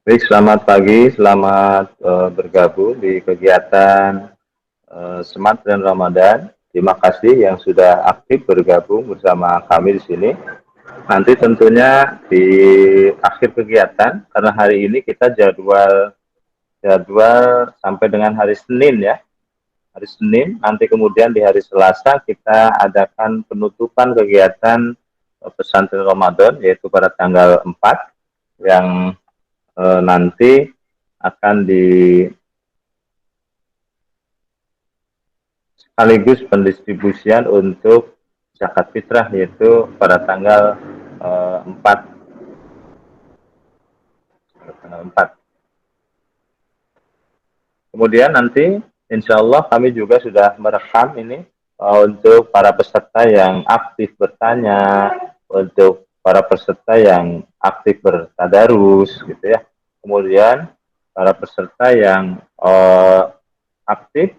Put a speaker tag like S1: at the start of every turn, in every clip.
S1: Baik, selamat pagi, selamat bergabung di kegiatan Smart dan Ramadan. Terima kasih yang sudah aktif bergabung bersama kami di sini. Nanti tentunya di akhir kegiatan, karena hari ini kita jadwal jadwal sampai dengan hari Senin ya. Hari Senin, nanti kemudian di hari Selasa kita adakan penutupan kegiatan pesantren Ramadan, yaitu pada tanggal 4 yang nanti akan sekaligus pendistribusian untuk zakat fitrah, yaitu pada tanggal 4 Kemudian nanti insya Allah kami juga sudah merekam ini untuk para peserta yang aktif bertanya, untuk para peserta yang aktif bertadarus gitu ya. Kemudian para peserta yang aktif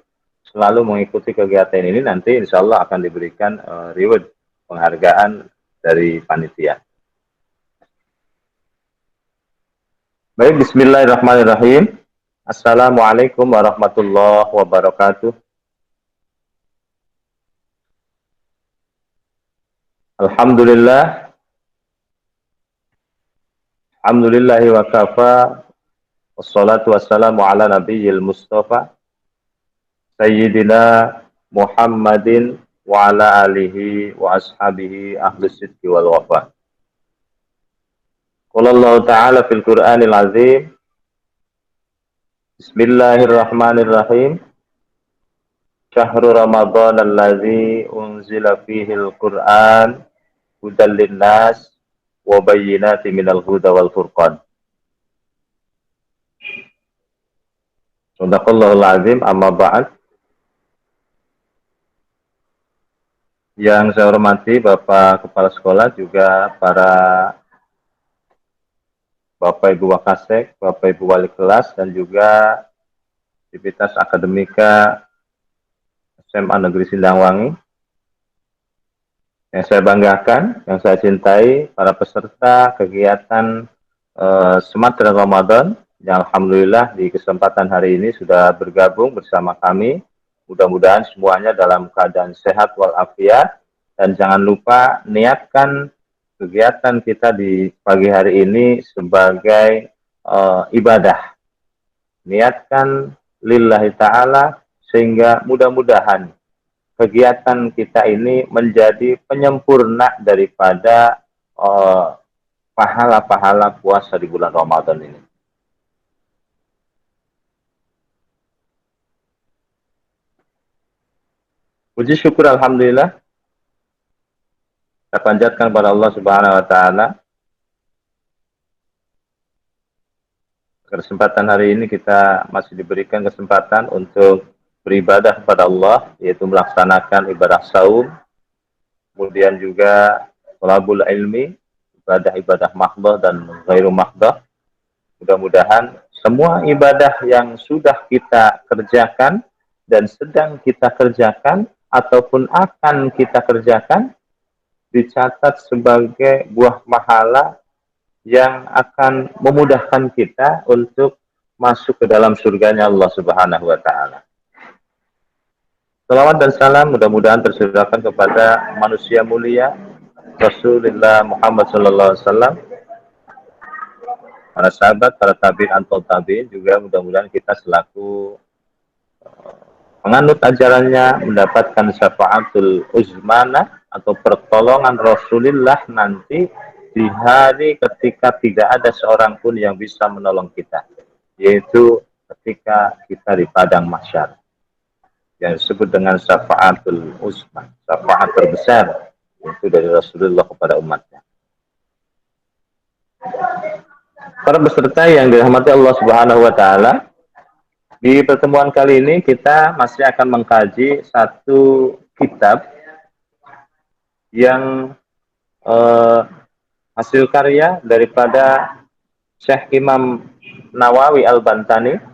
S1: selalu mengikuti kegiatan ini nanti insya Allah akan diberikan reward penghargaan dari panitia. Baik, bismillahirrahmanirrahim. Assalamualaikum warahmatullahi wabarakatuh. Alhamdulillah. Alhamdulillahi wa kafa. Wassalatu wassalamu ala nabiyyil mustafa. Sayyidina Muhammadin wa ala alihi wa ashabihi ahlus sidqi wal wafa. Qala Allah Ta'ala fil Qur'anil Azim. Bismillahirrahmanirrahim. Syahrul Ramadan alladzi unzila fihi al-Qur'an hudal linnas wa bayyinati minal huda wal furqan. Sadaqallahul azim, amma ba'd. Yang saya hormati Bapak Kepala Sekolah, juga para Bapak Ibu Wakasek, Bapak Ibu Wali Kelas, dan juga aktivitas akademika SMA Negeri Sindangwangi. Yang saya banggakan, yang saya cintai, para peserta kegiatan Smart dan Ramadan, yang alhamdulillah di kesempatan hari ini sudah bergabung bersama kami. Mudah-mudahan semuanya dalam keadaan sehat walafiat, dan jangan lupa niatkan kegiatan kita di pagi hari ini sebagai ibadah. Niatkan lillahi ta'ala, sehingga mudah-mudahan kegiatan kita ini menjadi penyempurna daripada pahala-pahala puasa di bulan Ramadan ini. Puji syukur alhamdulillah kita panjatkan kepada Allah Subhanahu wa taala. Kesempatan hari ini kita masih diberikan kesempatan untuk beribadah kepada Allah, yaitu melaksanakan ibadah saum, kemudian juga thalabul ilmi, ibadah-ibadah mahdoh dan ghairu mahdoh. Mudah-mudahan semua ibadah yang sudah kita kerjakan dan sedang kita kerjakan ataupun akan kita kerjakan dicatat sebagai buah pahala yang akan memudahkan kita untuk masuk ke dalam surganya Allah Subhanahu wa taala. Salawat dan salam mudah-mudahan tercurahkan kepada manusia mulia Rasulullah Muhammad sallallahu alaihi wasallam, para sahabat, para tabi'in, antul tabi'in, juga mudah-mudahan kita selaku menganut ajarannya mendapatkan syafaatul uzmana atau pertolongan Rasulullah nanti di hari ketika tidak ada seorang pun yang bisa menolong kita, yaitu ketika kita di padang mahsyar, yang disebut dengan syafaatul uzma, syafaat terbesar itu dari Rasulullah kepada umatnya. Para peserta yang dirahmati Allah Subhanahu wa taala, di pertemuan kali ini kita masih akan mengkaji satu kitab yang hasil karya daripada Syekh Imam Nawawi Al-Bantani.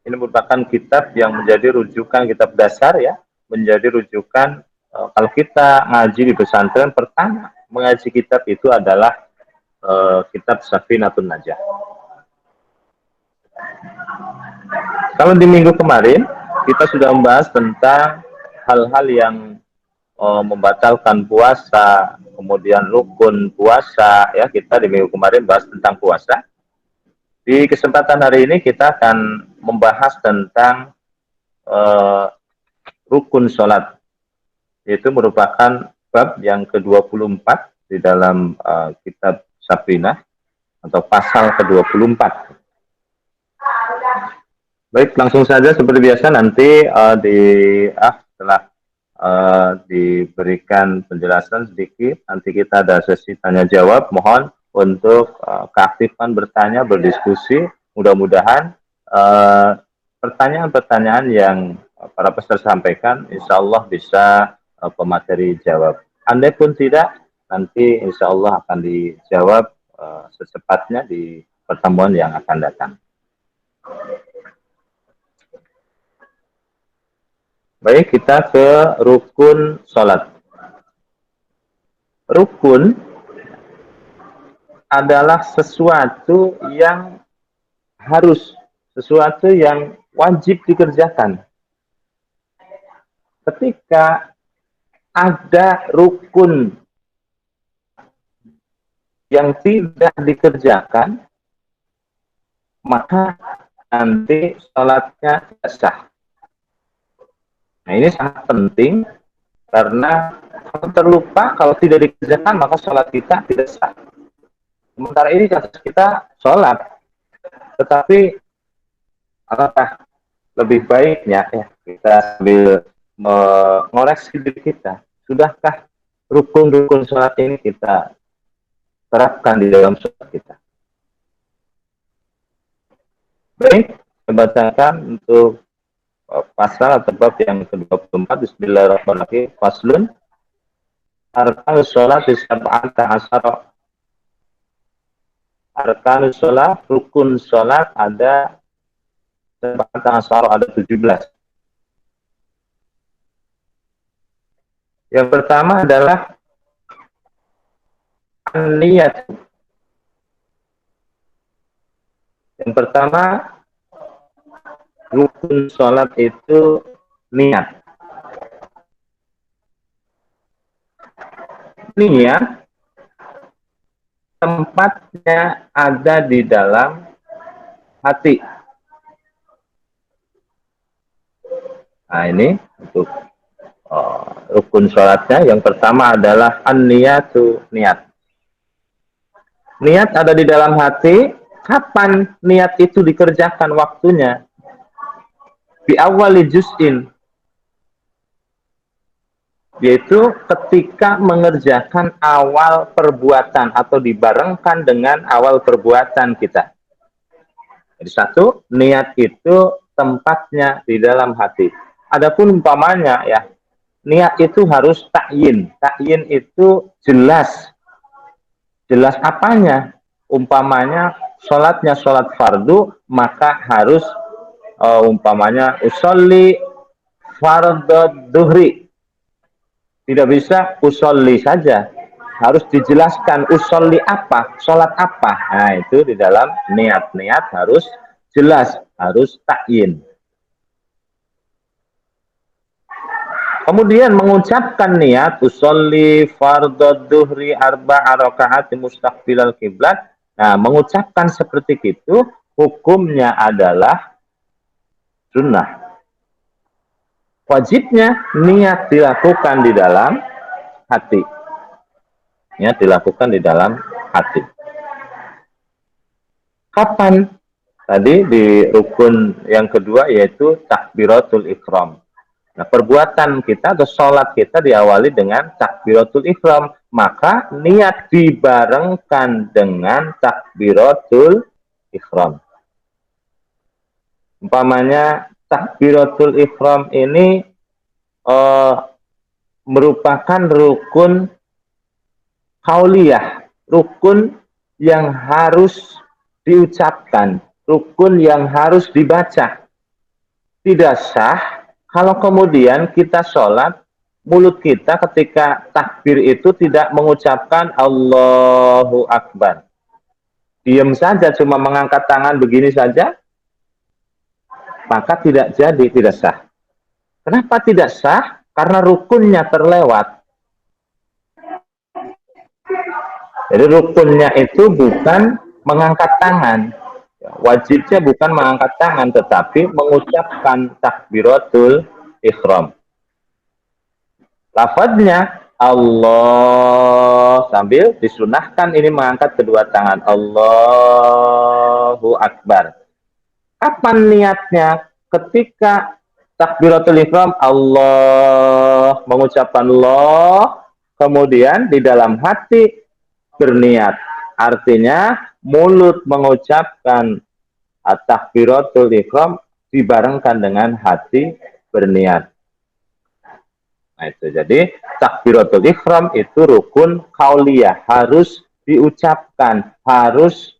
S1: Ini merupakan kitab yang menjadi rujukan, kitab dasar ya, menjadi rujukan kalau kita ngaji di pesantren, pertama mengaji kitab itu adalah kitab Safinatun Najah. Kalau di minggu kemarin kita sudah membahas tentang hal-hal yang membatalkan puasa, kemudian rukun puasa, ya kita di minggu kemarin bahas tentang puasa. Di kesempatan hari ini kita akan membahas tentang rukun sholat, yaitu merupakan bab yang ke-24 di dalam kitab Safrinah atau pasal ke-24. Baik, langsung saja seperti biasa nanti setelah diberikan penjelasan sedikit, nanti kita ada sesi tanya jawab. Mohon untuk keaktifan bertanya, berdiskusi. Mudah-mudahan pertanyaan-pertanyaan yang para peserta sampaikan, insya Allah bisa pemateri jawab. Andai pun tidak, nanti insya Allah akan dijawab secepatnya di pertemuan yang akan datang. Baik, kita ke rukun sholat. Rukun adalah sesuatu yang harus, sesuatu yang wajib dikerjakan. Ketika ada rukun yang tidak dikerjakan, maka nanti sholatnya tidak sah. Nah, ini sangat penting karena kalau terlupa, kalau tidak dikerjakan, maka sholat kita tidak sah. Sementara ini kita sholat, tetapi apakah lebih baiknya ya kita sambil mengoreksi diri kita, sudahkah rukun-rukun sholat ini kita terapkan di dalam sholat kita? Baik, saya bacakan untuk pasal atau bab yang ke-24. Bismillahirrahmanirrahim. Faslun arkanus sholat sab'ata asyara. Arkanus sholat, rukun sholat ada sab'ata asyara, ada 17. Yang pertama adalah niat. Yang pertama, rukun sholat itu niat. Niat tempatnya ada di dalam hati. Nah, ini untuk rukun sholatnya. Yang pertama adalah an-niyatu, niat. Niat ada di dalam hati. Kapan niat itu dikerjakan waktunya? Bi awali juz'in, yaitu ketika mengerjakan awal perbuatan atau dibarengkan dengan awal perbuatan kita. Jadi satu, niat itu tempatnya di dalam hati. Adapun umpamanya ya, niat itu harus takyin. Takyin itu jelas. Jelas apanya? Umpamanya sholatnya sholat fardu, maka harus umpamanya usolli fardhu duhri. Tidak bisa usolli saja, harus dijelaskan usolli apa, sholat apa. Nah, itu di dalam niat harus jelas, harus takyin. Kemudian mengucapkan niat usolli fardhu duhri arba'a rakaat mustaqbilal kiblat. Nah, mengucapkan seperti itu hukumnya adalah sunnah. Wajibnya niat dilakukan di dalam hati. Niat dilakukan di dalam hati. Kapan? Tadi di rukun yang kedua yaitu takbiratul ihram. Nah, perbuatan kita atau sholat kita diawali dengan takbiratul ihram. Maka niat dibarengkan dengan takbiratul ihram. Umpamanya takbiratul ihram ini merupakan rukun qauliyah, rukun yang harus diucapkan, rukun yang harus dibaca. Tidak sah kalau kemudian kita sholat, mulut kita ketika takbir itu tidak mengucapkan Allahu Akbar. Diam saja, cuma mengangkat tangan begini saja, maka tidak jadi, tidak sah. Kenapa tidak sah? Karena rukunnya terlewat. Jadi rukunnya itu bukan mengangkat tangan. Wajibnya bukan mengangkat tangan, tetapi mengucapkan takbiratul ihram. Lafadznya Allah, sambil disunahkan ini mengangkat kedua tangan. Allahu Akbar. Kapan niatnya? Ketika takbiratul ihram, Allah, mengucapkan Allah, kemudian di dalam hati berniat. Artinya mulut mengucapkan takbiratul ihram dibarengkan dengan hati berniat. Nah, itu jadi takbiratul ihram itu rukun qauliyah, harus diucapkan, harus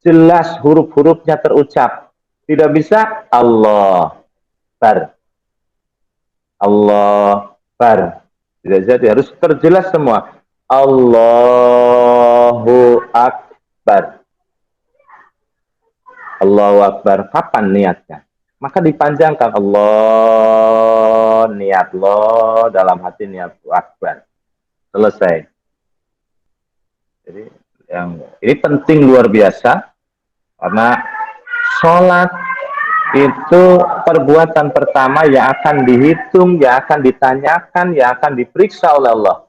S1: jelas huruf-hurufnya terucap. Tidak bisa Allah bar, Allah bar. Tidak jadi, harus terjelas semua. Allahu Akbar. Allahu Akbar. Kapan niatnya? Maka dipanjangkan Allah, niat lo, dalam hati niat Akbar. Selesai. Jadi ini penting luar biasa, karena sholat itu perbuatan pertama yang akan dihitung, yang akan ditanyakan, yang akan diperiksa oleh Allah.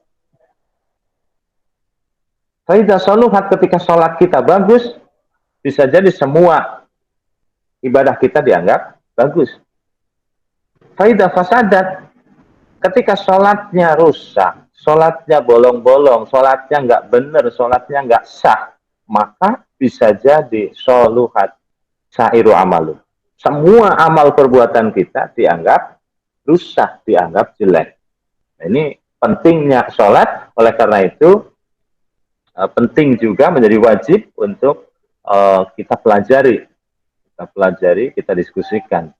S1: Faidah sholuhat, ketika sholat kita bagus, bisa jadi semua ibadah kita dianggap bagus. Faidah fasadat, ketika sholatnya rusak, sholatnya bolong-bolong, sholatnya nggak benar, sholatnya nggak sah, maka bisa jadi sholuhat sairu amalu. Semua amal perbuatan kita dianggap rusak, dianggap jelek. Nah, ini pentingnya sholat, oleh karena itu penting juga, menjadi wajib untuk kita pelajari, kita diskusikan.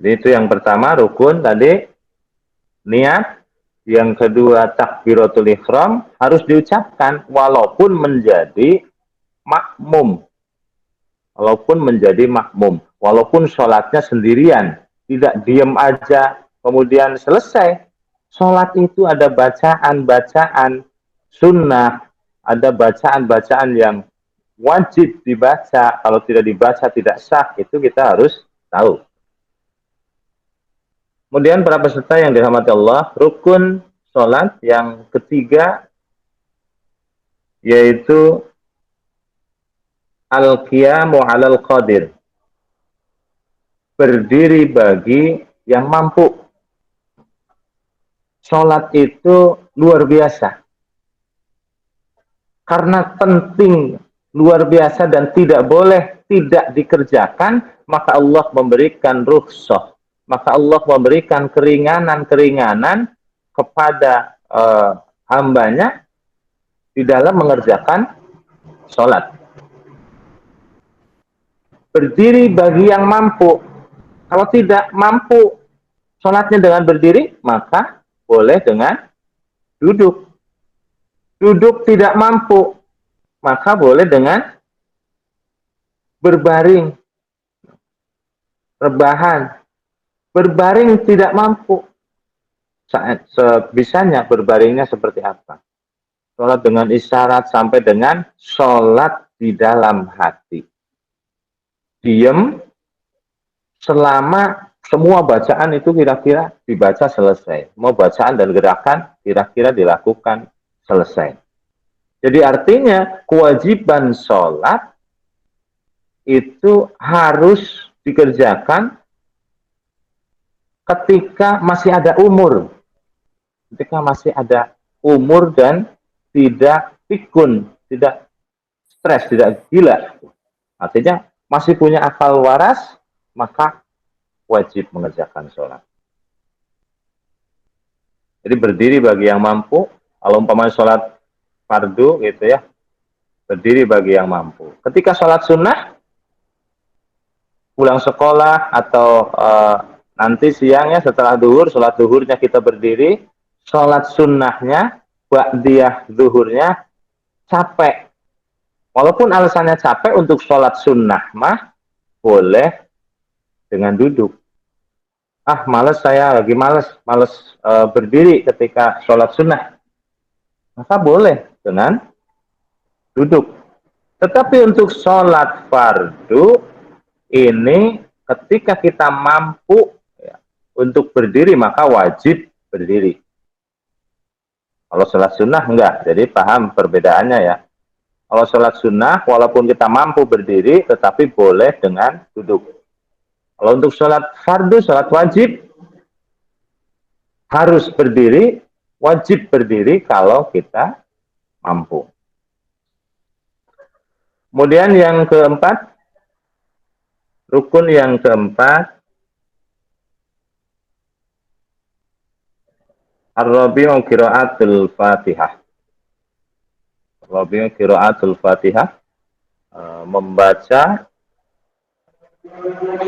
S1: Jadi itu yang pertama, rukun tadi, niat. Yang kedua, takbiratul ihram harus diucapkan walaupun menjadi makmum. Walaupun sholatnya sendirian, tidak diem aja, kemudian selesai. Sholat itu ada bacaan-bacaan sunnah, ada bacaan-bacaan yang wajib dibaca. Kalau tidak dibaca tidak sah, itu kita harus tahu. Kemudian para peserta yang dirahmati Allah, rukun sholat yang ketiga yaitu al-qiyamu 'alal qadir. Berdiri bagi yang mampu. Sholat itu luar biasa. Karena penting, luar biasa, dan tidak boleh tidak dikerjakan, maka Allah memberikan rukhsah. Maka Allah memberikan keringanan-keringanan kepada hambanya di dalam mengerjakan sholat. Berdiri bagi yang mampu. Kalau tidak mampu sholatnya dengan berdiri, maka boleh dengan duduk. Duduk tidak mampu, maka boleh dengan berbaring, rebahan. Berbaring tidak mampu, sebisanya berbaringnya seperti apa? Sholat dengan isyarat sampai dengan sholat di dalam hati. Diem selama semua bacaan itu kira-kira dibaca selesai. Mau bacaan dan gerakan kira-kira dilakukan selesai. Jadi artinya kewajiban sholat itu harus dikerjakan ketika masih ada umur. Ketika masih ada umur dan tidak pikun, tidak stres, tidak gila. Artinya masih punya akal waras, maka wajib mengerjakan sholat. Jadi berdiri bagi yang mampu. Kalau umpamanya sholat fardu gitu ya, berdiri bagi yang mampu. Ketika sholat sunnah, pulang sekolah atau nanti siangnya setelah duhur, sholat duhurnya kita berdiri, sholat sunnahnya, ba'diyah duhurnya capek, Walaupun alasannya capek untuk sholat sunnah mah boleh dengan duduk. Ah, males saya lagi males berdiri ketika sholat sunnah. Maka boleh dengan duduk. Tetapi untuk sholat fardu ini ketika kita mampu ya, untuk berdiri maka wajib berdiri. Kalau sholat sunnah enggak, jadi paham perbedaannya ya. Kalau sholat sunnah, walaupun kita mampu berdiri, tetapi boleh dengan duduk. Kalau untuk sholat fardu, sholat wajib, harus berdiri, wajib berdiri kalau kita mampu. Kemudian yang keempat, rukun yang keempat, ar-rabi'u qira'atul Fatihah. Ar-rabi'u qira'atul Fatihah, membaca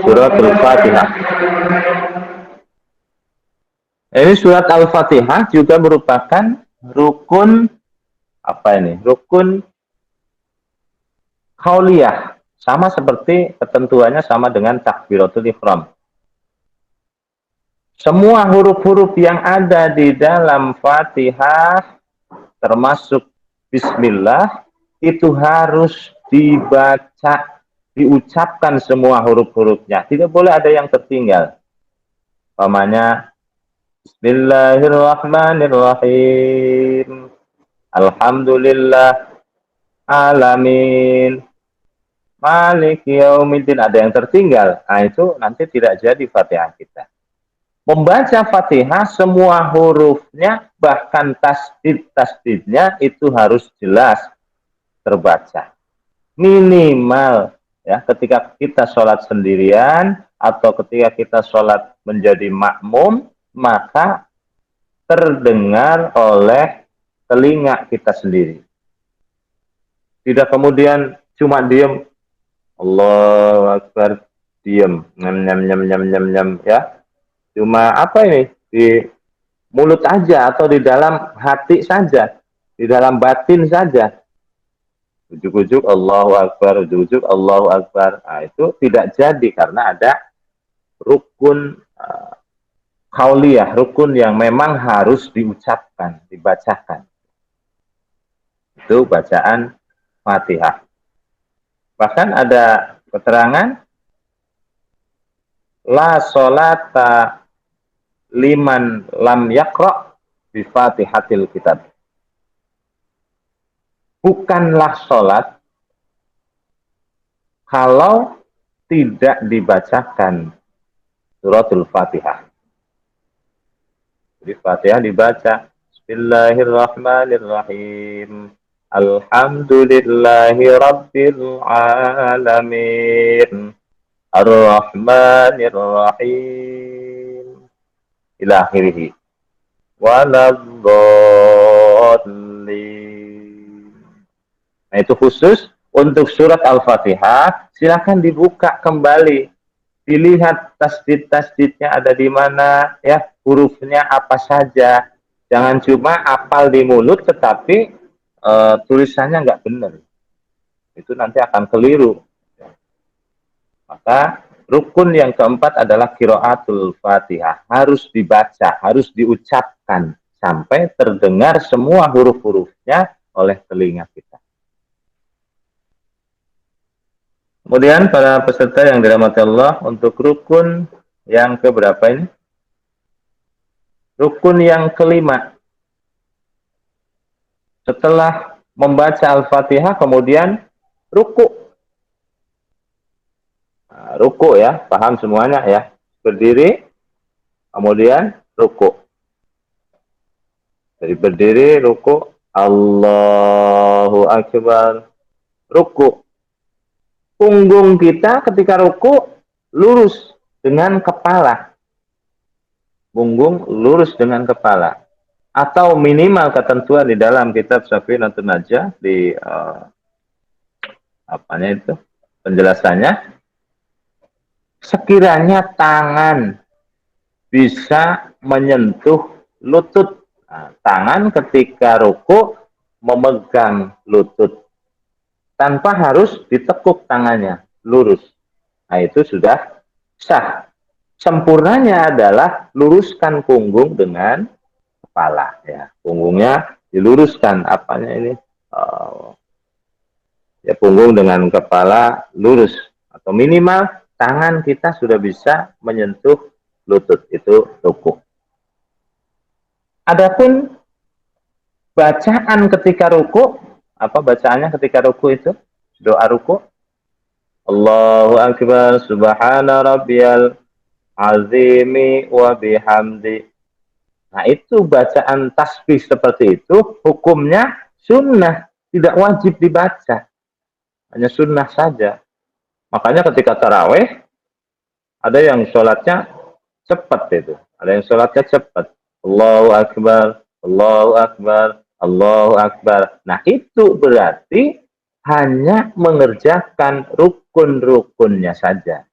S1: suratul Fatihah. Ini surat Al-Fatihah juga merupakan rukun apa ini? Rukun qauliyah. Sama seperti ketentuannya sama dengan takbiratul ihram. Semua huruf-huruf yang ada di dalam Fatihah termasuk bismillah itu harus dibaca, diucapkan semua huruf-hurufnya. Tidak boleh ada yang tertinggal. Umpamanya Bismillahirrahmanirrahim. Alhamdulillah alamin. Malik yaumiddin, ada yang tertinggal. Nah, itu nanti tidak jadi Fatihah kita. Membaca Fatihah semua hurufnya bahkan tasdid-tasdidnya itu harus jelas terbaca. Minimal ya ketika kita sholat sendirian atau ketika kita sholat menjadi makmum, maka terdengar oleh telinga kita sendiri. Tidak kemudian cuma diem, Allahu Akbar, diem, nyam ya. Cuma apa ini? Di mulut aja atau di dalam hati saja, di dalam batin saja. Ujuk-ujuk Allahu Akbar, ujuk-ujuk Allahu Akbar. Nah, itu tidak jadi karena ada rukun qauliyah, rukun yang memang harus diucapkan, dibacakan. Itu bacaan Fatihah. Bahkan ada keterangan la sholata liman lam yaqra bi Fatihatil kitab. Bukanlah sholat kalau tidak dibacakan suratul Fatihah. Jadi Fatihah dibaca Bismillahirrahmanirrahim. Alhamdulillahi rabbil alamin. Ar-Rahmanir-Rahim. Ila akhirih. Waladdallin. Nah, itu khusus untuk surat Al-Fatihah. Silakan dibuka kembali. Dilihat tasdid-tasdidnya ada di mana, ya, hurufnya apa saja. Jangan cuma hafal di mulut tetapi tulisannya nggak benar. Itu nanti akan keliru. Maka rukun yang keempat adalah qiraatul Fatihah. Harus dibaca, harus diucapkan sampai terdengar semua huruf-hurufnya oleh telinga kita. Kemudian para peserta yang dirahmati Allah, untuk rukun yang keberapa ini? Rukun yang kelima. Setelah membaca Al-Fatihah kemudian ruku. Nah, ruku ya, paham semuanya ya. Berdiri, kemudian ruku. Jadi berdiri, ruku, Allahu Akbar, ruku. Punggung kita ketika ruku lurus dengan kepala. Punggung lurus dengan kepala. Atau minimal ketentuan di dalam kitab Safinatun Najah di apanya itu penjelasannya, sekiranya tangan bisa menyentuh lutut. Nah, tangan ketika ruku memegang lutut. tanpa harus ditekuk tangannya, lurus. Nah, itu sudah sah. Sempurnanya adalah luruskan punggung dengan kepala. Ya, punggungnya diluruskan, apanya ini? Ya, punggung dengan kepala lurus. Atau minimal tangan kita sudah bisa menyentuh lutut, itu rukuk. Adapun bacaan ketika ruku, apa bacaannya ketika ruku itu? Doa ruku. Allahu akbar subhana rabbiyal azimi wa bihamdi. Nah, itu bacaan tasbih seperti itu hukumnya sunnah, tidak wajib dibaca. Hanya sunnah saja. Makanya ketika tarawih ada yang sholatnya cepat itu, ada yang sholatnya cepat. Allahu akbar, Allahu akbar, Allahu akbar. Nah, itu berarti hanya mengerjakan rukun-rukunnya saja.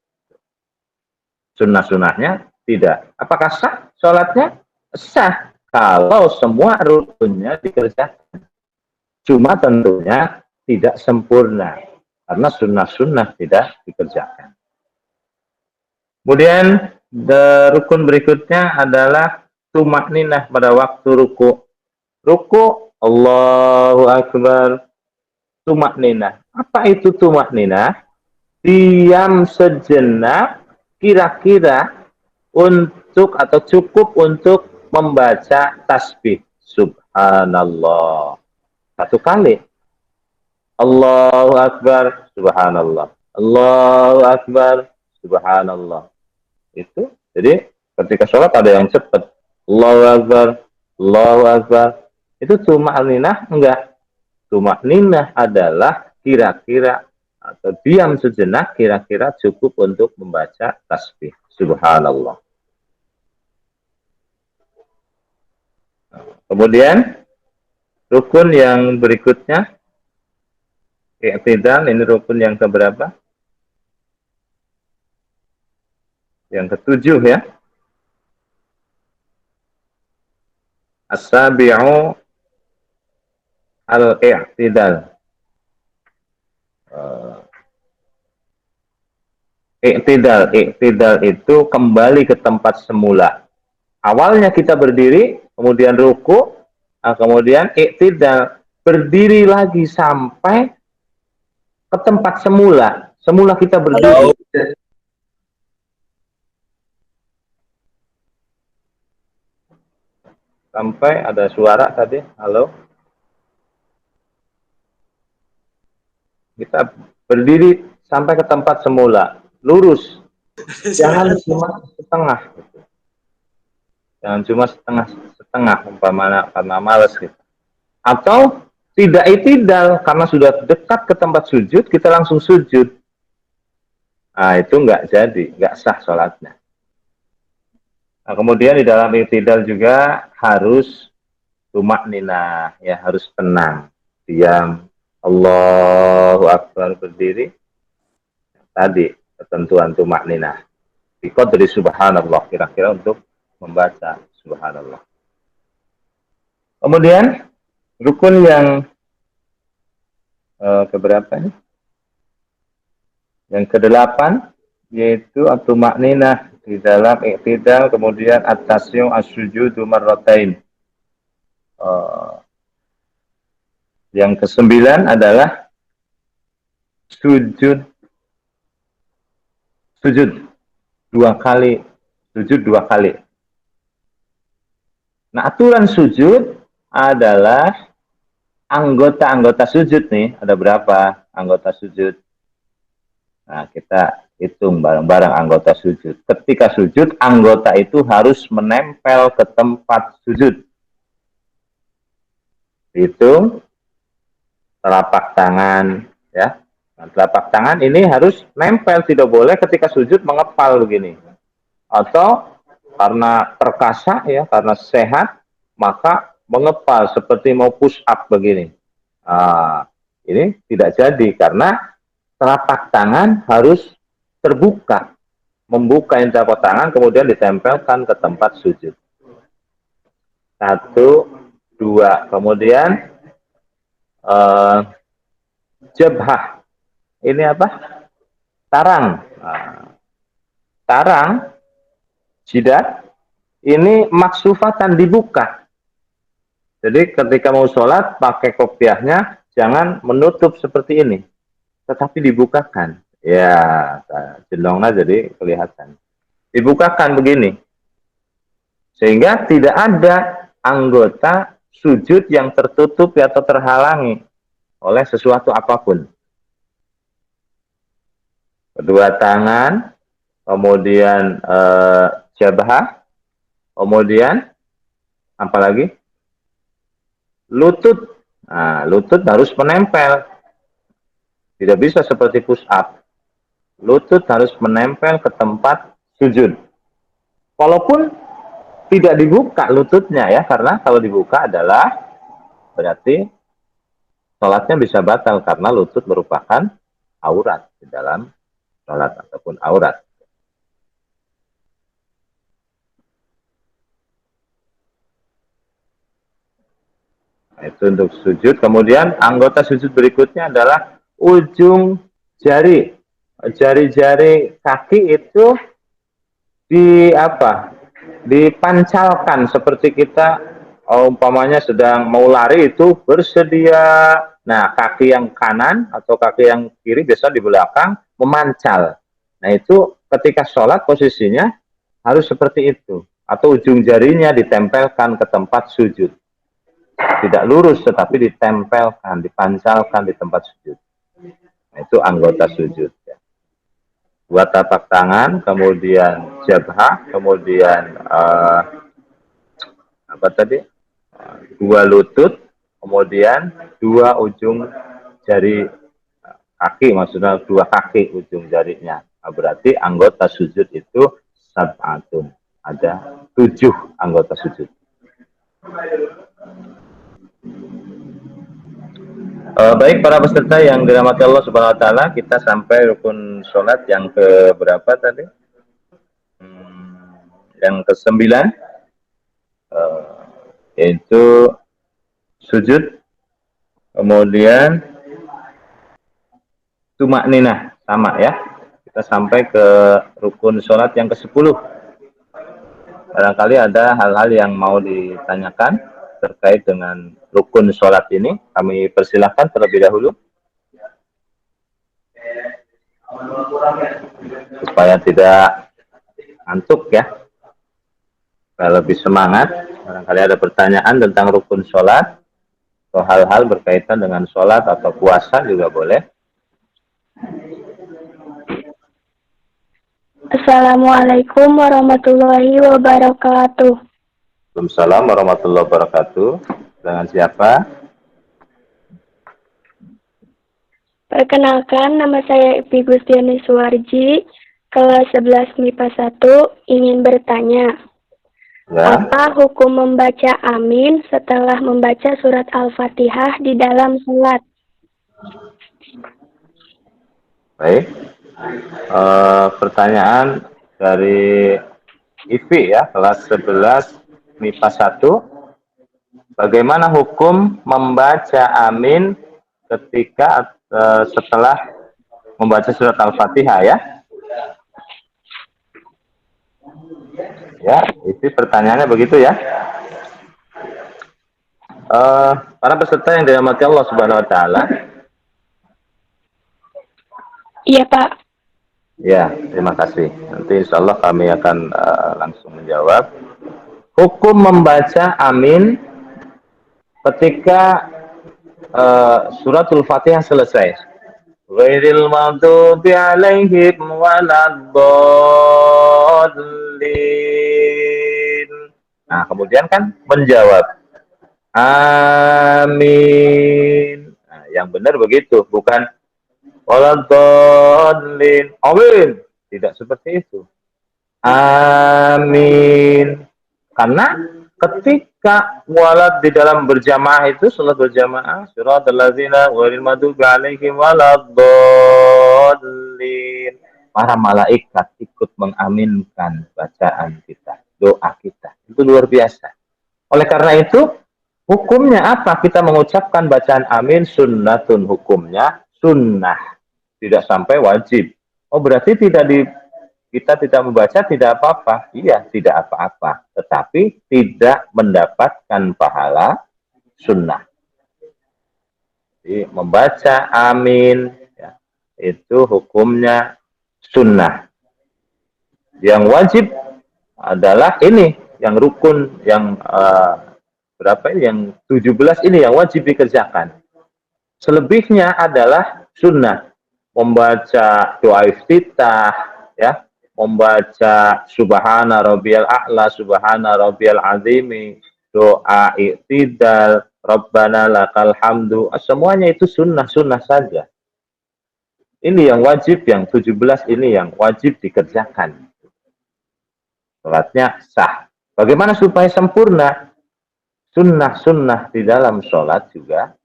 S1: Sunnah-sunnahnya tidak. Apakah sah sholatnya? Sah. Kalau semua rukunnya dikerjakan. Cuma tentunya tidak sempurna. Karena sunnah-sunnah tidak dikerjakan. Kemudian rukun berikutnya adalah tumak ninah pada waktu ruku. Ruku, Allahu Akbar, tumak ninah. Apa itu tumak ninah? Diam sejenak, kira-kira untuk atau cukup untuk membaca tasbih. Subhanallah. Satu kali. Allahu Akbar, Subhanallah. Allahu Akbar, Subhanallah. Itu, jadi ketika sholat ada yang cepat. Allahu Akbar, Allahu Akbar. Itu tumakninah enggak. Tumakninah adalah kira-kira atau diam sejenak kira-kira cukup untuk membaca tasbih. Subhanallah. Kemudian rukun yang berikutnya, i'tidal, ini rukun yang keberapa? Yang ketujuh ya. As-sabi'u al-i'tidal. I'tidal itu kembali ke tempat semula. Awalnya kita berdiri, kemudian ruku, kemudian i'tidal, berdiri lagi sampai ke tempat semula. Semula kita berdiri. Sampai ada suara tadi, halo. Kita berdiri sampai ke tempat semula, lurus. Jangan cuma setengah. Jangan cuma setengah umpamanya karena malas gitu. Atau tidak itidal karena sudah dekat ke tempat sujud, kita langsung sujud. Nah, itu enggak jadi, enggak sah sholatnya. Nah, kemudian di dalam itidal juga harus tumak ninah, ya harus tenang, diam. Allahu Akbar berdiri. Tadi ketentuan tumak ninah. Ikut dari subhanallah kira-kira untuk membaca subhanallah. Kemudian rukun yang keberapa ini? Yang ke-8 yaitu tumak ninah di dalam i'tidal, kemudian at-tasyu' as-sujudu marratain. Yang ke-9 adalah sujud dua kali. Nah, aturan sujud adalah anggota-anggota sujud nih. Ada berapa anggota sujud? Nah, kita hitung bareng-bareng anggota sujud. Ketika sujud, anggota itu harus menempel ke tempat sujud. Hitung telapak tangan, ya. Nah, telapak tangan ini harus nempel, tidak boleh ketika sujud mengepal begini. Atau karena perkasa, ya, karena sehat, maka mengepal seperti mau push up begini. Nah, ini tidak jadi karena telapak tangan harus terbuka, membuka telapak tangan kemudian ditempelkan ke tempat sujud. 1, 2, kemudian Jabhah. Ini apa? Tarang. Nah, tarang, jidat, ini maksufatan dibuka. Jadi ketika mau sholat, pakai kopiahnya, jangan menutup seperti ini. Tetapi dibukakan. Ya, jelongnya jadi kelihatan. Dibukakan begini. Sehingga tidak ada anggota sujud yang tertutup atau terhalangi oleh sesuatu apapun. Kedua tangan, kemudian jabhah, kemudian apa lagi? Lutut. Nah, lutut harus menempel. Tidak bisa seperti push up. Lutut harus menempel ke tempat sujud. Walaupun tidak dibuka lututnya ya, karena kalau dibuka adalah berarti sholatnya bisa batal karena lutut merupakan aurat di dalam sholat ataupun aurat. Nah, itu untuk sujud. Kemudian anggota sujud berikutnya adalah ujung jari. Jari-jari kaki itu di apa? Dipancalkan seperti kita umpamanya sedang mau lari itu bersedia. Nah, kaki yang kanan atau kaki yang kiri biasa di belakang memancal. Nah, itu ketika sholat posisinya harus seperti itu. Atau ujung jarinya ditempelkan ke tempat sujud. Tidak lurus tetapi ditempelkan, dipancalkan di tempat sujud. Nah, itu anggota sujud. Dua tapak tangan, kemudian jabhah, kemudian apa tadi? Dua lutut, kemudian dua ujung jari kaki, maksudnya dua kaki ujung jarinya. Nah, berarti anggota sujud itu sab'atun. Ada 7 anggota sujud. Baik para peserta yang dirahmati Allah Subhanahu Wa Taala, kita sampai rukun sholat yang ke berapa tadi? Yang ke-9, yaitu sujud, kemudian tumak ninah, sama ya. Kita sampai ke rukun sholat yang ke-10. Barangkali ada hal-hal yang mau ditanyakan terkait dengan rukun sholat ini, kami persilahkan terlebih dahulu. Supaya tidak ngantuk ya, supaya lebih semangat. Barangkali ada pertanyaan tentang rukun sholat, atau hal-hal berkaitan dengan sholat atau puasa juga boleh.
S2: Assalamualaikum warahmatullahi wabarakatuh.
S1: Waalaikumsalam warahmatullahi wabarakatuh. Dengan siapa?
S2: Perkenalkan, nama saya Ipi Gustiani Suwarji, kelas 11 MIPA 1, ingin bertanya. Ya. Apa hukum membaca amin setelah membaca surat Al-Fatihah di dalam sholat?
S1: Baik. Pertanyaan dari Ipi ya, kelas 11 MIPA 1. Bagaimana hukum membaca amin ketika setelah membaca surat Al-Fatihah ya? Ya, itu pertanyaannya begitu ya. Para peserta yang dirahmati Allah Subhanahu Wa Taala.
S2: Iya Pak.
S1: Ya, terima kasih. Nanti insya Allah kami akan langsung menjawab. Hukum membaca amin ketika suratul Fatihah selesai. Ghairil maghdubi alaihim waladdallin. Nah, kemudian kan menjawab amin. Nah, yang benar begitu, bukan waladdallin. Amin. Tidak seperti itu. Amin. Karena ketika walad di dalam berjamaah itu, salat berjamaah, siratal ladzina ghairil maghdubi alaihim waladdallin. Para malaikat ikut mengaminkan bacaan kita, doa kita. Itu luar biasa. Oleh karena itu, hukumnya apa? Kita mengucapkan bacaan amin sunnatun, hukumnya sunnah, tidak sampai wajib. Oh, berarti kita tidak membaca tidak apa-apa. Iya, tidak apa-apa. Tetapi tidak mendapatkan pahala sunnah. Jadi, membaca amin ya, itu hukumnya sunnah. Yang wajib adalah ini, yang rukun, yang berapa ini, yang 17 ini yang wajib dikerjakan. Selebihnya adalah sunnah. Membaca doa iftitah, ya, membaca subhana rabbiyal a'la, subhana rabbiyal azimi, doa iktidal, rabbana lakal hamdu, semuanya itu sunnah-sunnah saja. Ini yang wajib, yang 17 ini yang wajib dikerjakan. Sholatnya sah. Bagaimana supaya sempurna? Sunnah-sunnah di dalam sholat juga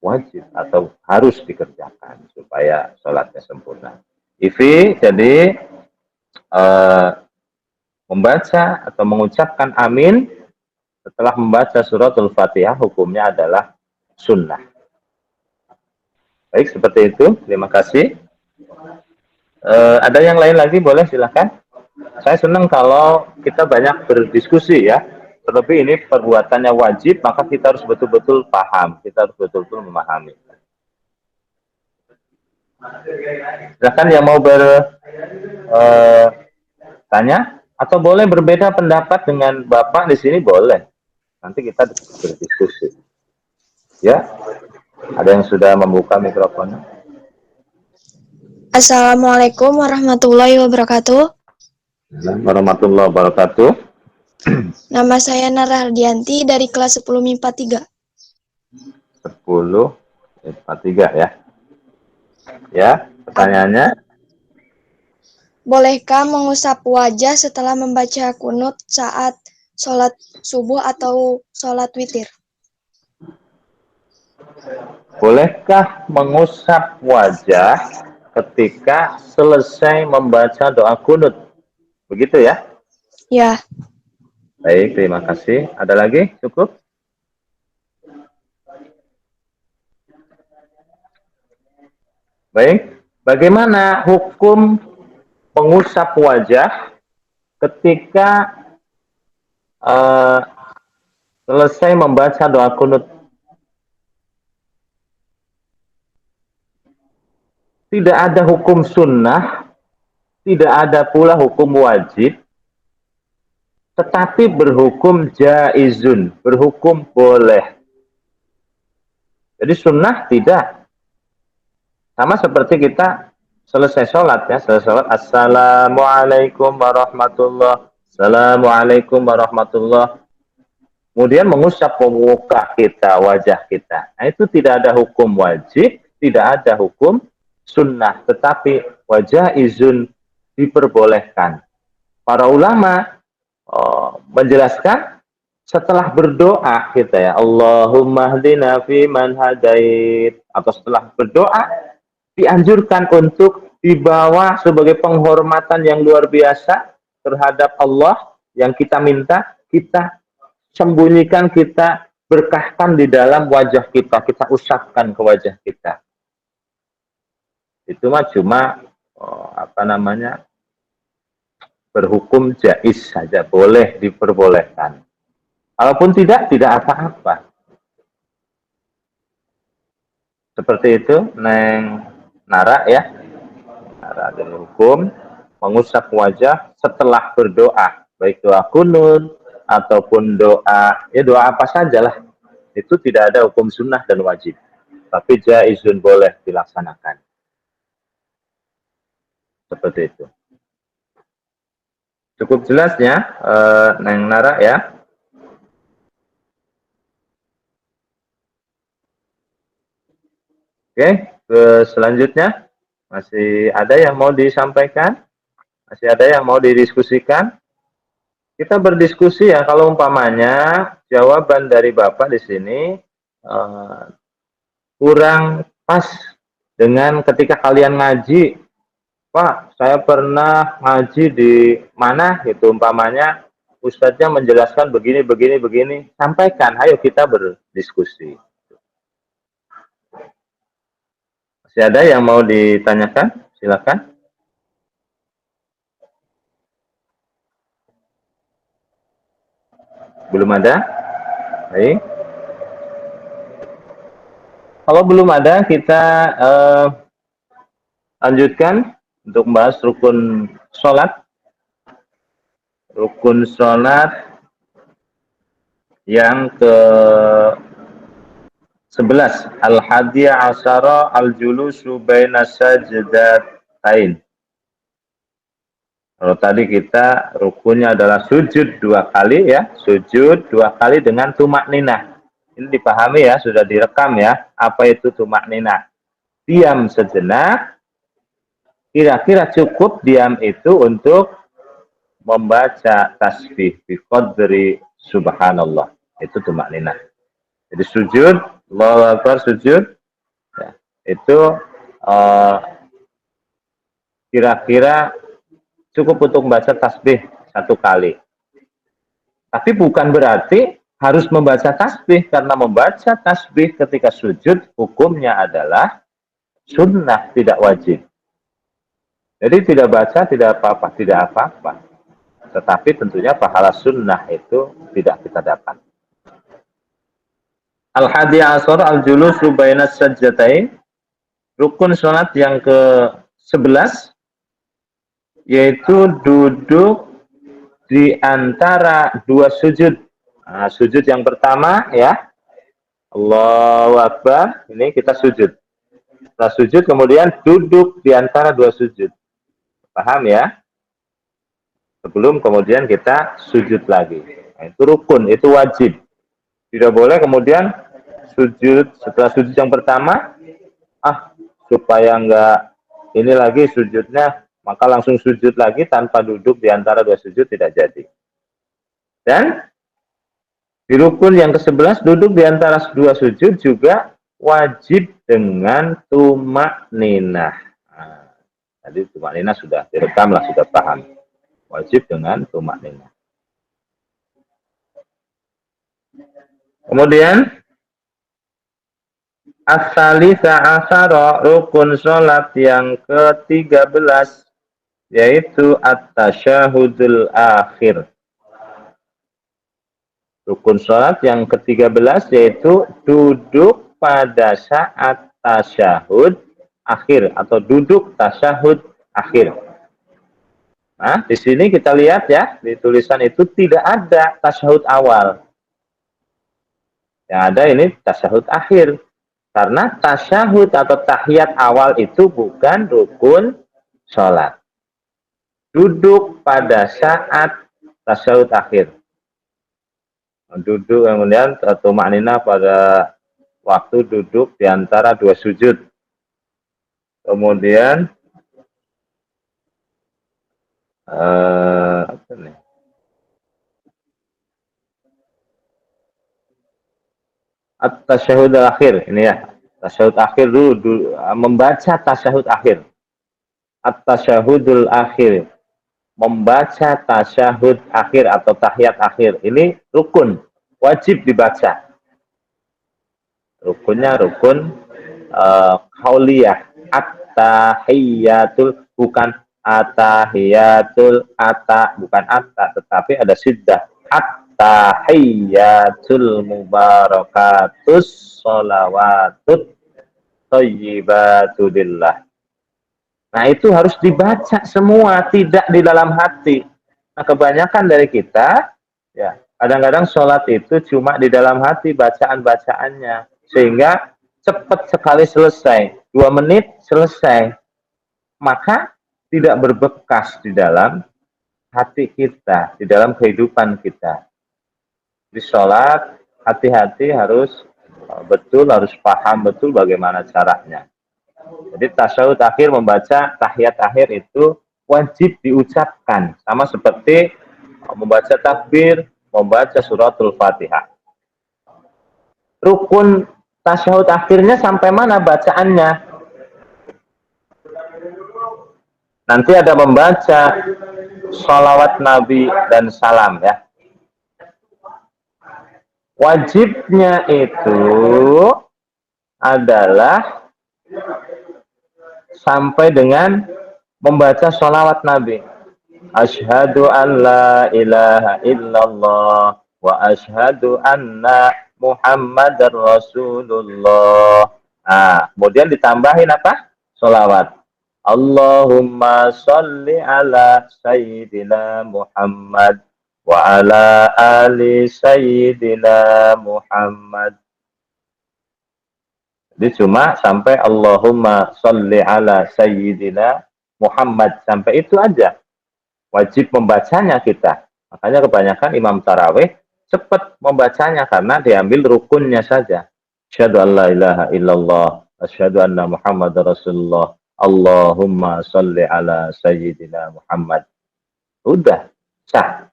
S1: wajib atau harus dikerjakan supaya sholatnya sempurna. Jadi membaca atau mengucapkan amin setelah membaca suratul Fatihah hukumnya adalah sunnah. Baik, seperti itu. Terima kasih. Ada yang lain lagi? Boleh, silakan. Saya senang kalau kita banyak berdiskusi ya. Terlebih ini perbuatannya wajib, maka kita harus betul-betul paham. Kita harus betul-betul memahami. Silakan yang mau bertanya atau boleh berbeda pendapat dengan Bapak di sini boleh. Nanti kita berdiskusi. Ya, ada yang sudah membuka mikrofonnya.
S3: Assalamualaikum warahmatullahi wabarakatuh.
S1: Warahmatullahi wabarakatuh.
S3: Nama saya Nara Hardianti dari kelas 10 MIPA 3.
S1: 10 MIPA 3 ya. Ya, pertanyaannya.
S3: Bolehkah mengusap wajah setelah membaca kunut saat sholat subuh atau sholat witir?
S1: Bolehkah mengusap wajah ketika selesai membaca doa kunut? Begitu ya?
S3: Ya.
S1: Baik, terima kasih. Ada lagi? Cukup? Baik. Bagaimana hukum mengusap wajah ketika selesai membaca doa kunut? Tidak ada hukum sunnah, tidak ada pula hukum wajib, tetapi berhukum jaizun, berhukum boleh. Jadi sunnah tidak. Sama seperti kita selesai sholat ya, selesai sholat, assalamualaikum warahmatullahi, assalamualaikum warahmatullahi. Kemudian mengusap muka kita, wajah kita. Nah, itu tidak ada hukum wajib, tidak ada hukum sunnah, tetapi wajah izun diperbolehkan. Para ulama menjelaskan setelah berdoa kita ya, Allahumma hdina fi man hadait, atau setelah berdoa dianjurkan untuk dibawa sebagai penghormatan yang luar biasa terhadap Allah yang kita minta, kita sembunyikan, kita berkahkan di dalam wajah kita, kita usapkan ke wajah kita. Itu mah cuma berhukum jaiz saja, boleh, diperbolehkan. Kalaupun tidak apa-apa. Seperti itu, Neng Nara ya. Nara dan hukum mengusap wajah setelah berdoa, baik doa kunut ataupun doa apa sajalah. Itu tidak ada hukum sunnah dan wajib. Tapi jaizun, boleh dilaksanakan. Seperti itu. Cukup jelasnya, Neng Nara ya. Oke, selanjutnya masih ada yang mau disampaikan? Masih ada yang mau didiskusikan? Kita berdiskusi ya, kalau umpamanya jawaban dari Bapak di sini kurang pas dengan ketika kalian ngaji. Pak, saya pernah ngaji di mana gitu, umpamanya ustadznya menjelaskan begini, sampaikan, ayo kita berdiskusi. Masih ada yang mau ditanyakan? Silakan. Belum ada? Baik. Kalau belum ada, kita lanjutkan untuk membahas rukun sholat. Rukun sholat yang ke-11. Al-hadiyah asyara al-julusu baina sajdatain. Kalau tadi kita rukunnya adalah sujud 2 kali ya, sujud 2 kali dengan tumak ninah. Ini dipahami ya, sudah direkam ya. Apa itu tumak ninah? Diam sejenak. Kira-kira cukup diam itu untuk membaca tasbih bi qadri subhanallah. Itu tumak ninah. Jadi sujud, Allahu Akbar sujud. Ya, itu kira-kira cukup untuk membaca tasbih 1 kali. Tapi bukan berarti harus membaca tasbih, karena membaca tasbih ketika sujud hukumnya adalah sunnah, tidak wajib. Jadi tidak baca tidak apa-apa, tidak apa-apa. Tetapi tentunya pahala sunnah itu tidak kita dapat. Al-hadiyah ashar al-julusu baina sajdatain. Rukun salat yang ke-11 yaitu duduk di antara 2 sujud. Nah, sujud yang pertama ya, Allahu Akbar, ini kita sujud. Setelah sujud kemudian duduk di antara 2 sujud. Paham ya? Sebelum kemudian kita sujud lagi. Nah, itu rukun, itu wajib. Tidak boleh kemudian sujud setelah sujud yang pertama, supaya enggak ini lagi sujudnya, maka langsung sujud lagi tanpa duduk di antara 2 sujud, tidak jadi. Dan di rukun yang ke-11 duduk di antara 2 sujud juga wajib dengan tumak ninah. Nah, tadi tumak ninah sudah direkam lah, sudah paham. Wajib dengan tumak ninah. Kemudian as-salisa asyara, rukun sholat yang ke-13 yaitu at-tasyahudul akhir. Rukun sholat yang ke-13 yaitu duduk pada saat tasyahud akhir atau duduk tasyahud akhir. Nah, di sini kita lihat ya, di tulisan itu tidak ada tasyahud awal. Yang ada ini tasyahud akhir. Karena tasyahud atau tahiyat awal itu bukan rukun sholat. Duduk pada saat tasyahud akhir. Duduk kemudian tumak ninah pada waktu duduk di antara 2 sujud. Kemudian apa nih? At-tasyahud akhir ini ya. Tasyahud akhir dulu membaca tasyahud akhir. At-tasyahudul akhir. Membaca tasyahud akhir atau tahiyat akhir. Ini rukun, wajib dibaca. Rukunnya rukun qauliyah. At-tahiyatul, bukan at-tahiyatul, bukan tetapi ada syiddah. At-tahiyatul mubarakatus sholawatut thayyibatulillah. Nah, itu harus dibaca semua, tidak di dalam hati. Nah, kebanyakan dari kita, ya, kadang-kadang sholat itu cuma di dalam hati bacaan-bacaannya. Sehingga cepat sekali selesai. 2 menit selesai. Maka tidak berbekas di dalam hati kita, di dalam kehidupan kita. Di sholat, hati-hati harus betul, harus paham betul bagaimana caranya. Jadi tasyahud akhir, membaca tahiyat akhir itu wajib diucapkan. Sama seperti membaca takbir, membaca suratul Fatihah. Rukun tasyahud akhirnya sampai mana bacaannya? Nanti ada membaca sholawat Nabi dan salam ya. Wajibnya itu adalah sampai dengan membaca sholawat Nabi. Asyhadu an la ilaha illallah wa asyhadu anna Muhammadar Rasulullah. Kemudian ditambahin apa? Sholawat. Allahumma sholli ala Sayyidina Muhammad wa ala ali Sayyidina Muhammad. Jadi cuma sampai Allahumma sholli ala Sayyidina Muhammad. Sampai itu aja. Wajib membacanya kita. Makanya kebanyakan imam tarawih cepat membacanya karena diambil rukunnya saja. Asyhadu an la ilaha illallah, asyhadu anna Muhammadar Rasulullah, Allahumma sholli ala Sayyidina Muhammad. Udah, sah.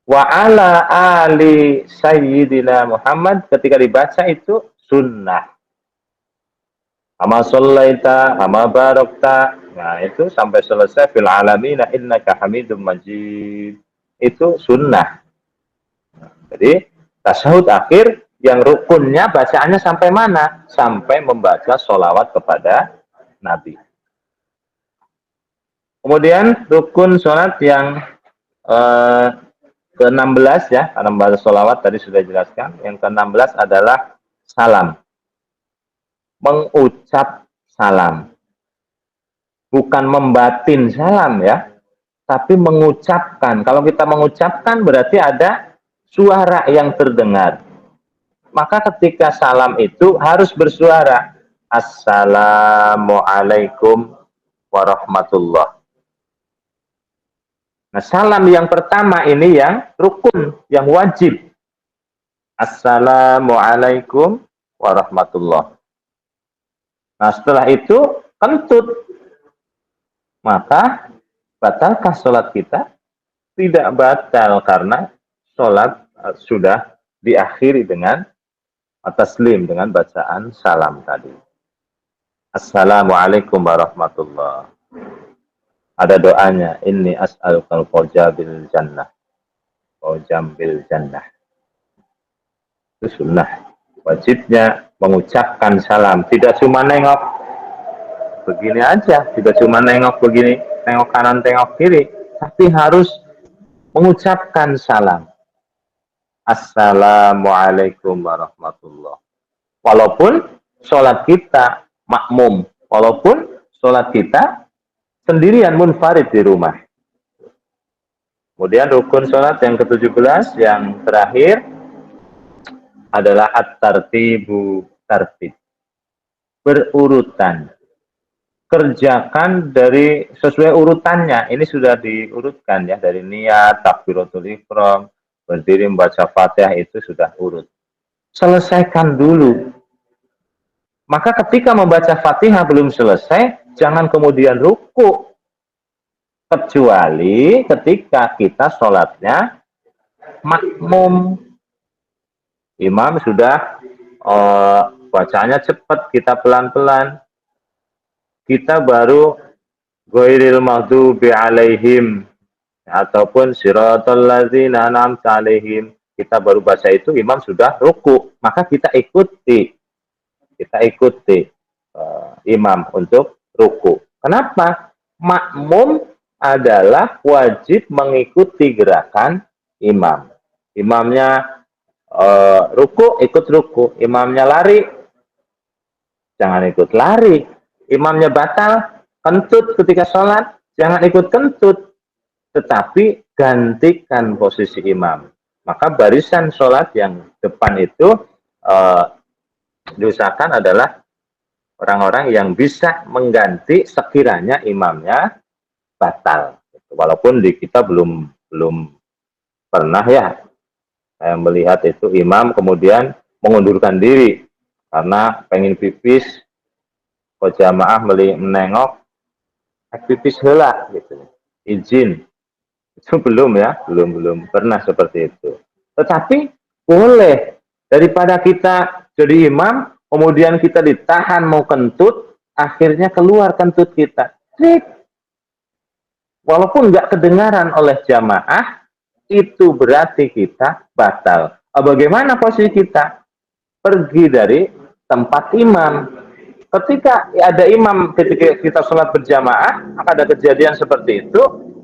S1: Wa ala ali Sayyidina Muhammad ketika dibaca itu sunnah. Kama shallaita, kama barakta. Nah, itu sampai selesai fil alamina innaka hamidum majid. Itu sunnah. Jadi, tasyahud akhir yang rukunnya bacaannya sampai mana? Sampai membaca sholawat kepada Nabi. Kemudian rukun sholat yang ke-16 ya, karena membaca sholawat tadi sudah dijelaskan. Yang ke-16 adalah salam. Mengucap salam. Bukan membatin salam ya, tapi mengucapkan. Kalau kita mengucapkan berarti ada suara yang terdengar. Maka ketika salam itu harus bersuara. Assalamualaikum warahmatullah. Nah, salam yang pertama ini yang rukun, yang wajib. Assalamualaikum warahmatullah. Nah, setelah itu kentut. Maka batalkah sholat kita? Tidak batal karena sholat sudah diakhiri dengan taslim, dengan bacaan salam tadi. Assalamualaikum warahmatullah. Ada doanya. Inni as'alukal fawja bil jannah. Fawjam bil jannah. Itu sunnah. Wajibnya mengucapkan salam. Tidak cuma nengok begini aja. Tidak cuma nengok begini. Tengok kanan, tengok kiri. Tapi harus mengucapkan salam. Assalamualaikum warahmatullah. Walaupun sholat kita makmum. Walaupun sholat kita sendirian munfarid di rumah. Kemudian rukun sholat yang ke-17, yang terakhir adalah at-tartibu, tartib. Berurutan. Kerjakan dari sesuai urutannya. Ini sudah diurutkan ya, dari niat, takbiratul ihram, berdiri membaca Fatihah itu sudah urut. Selesaikan dulu. Maka ketika membaca Fatihah belum selesai, jangan kemudian ruku. Kecuali ketika kita sholatnya makmum. Imam sudah bacanya cepat, kita pelan-pelan. Kita baru ghairil maghdubi alaihim ataupun siratal ladzina an'amta alaihim. Kita baru baca itu, imam sudah ruku. Maka kita ikuti. Kita ikuti imam untuk ruku. Kenapa? Makmum adalah wajib mengikuti gerakan imam. Imamnya ruku, ikut ruku. Imamnya lari, jangan ikut lari. Imamnya batal, kentut ketika sholat, jangan ikut kentut. Tetapi gantikan posisi imam. Maka barisan sholat yang depan itu diusahakan adalah orang-orang yang bisa mengganti sekiranya imamnya batal. Walaupun di kita belum pernah ya saya melihat itu imam kemudian mengundurkan diri karena pengen pipis, kok jamaah menengok pipis heula gitu. Izin. Itu belum ya, belum pernah seperti itu. Tetapi boleh daripada kita jadi imam, kemudian kita ditahan mau kentut, akhirnya keluar kentut kita. Walaupun nggak kedengaran oleh jamaah, itu berarti kita batal. Bagaimana posisi kita? Pergi dari tempat imam. ketika ada imam ketika kita sholat berjamaah, ada kejadian seperti itu,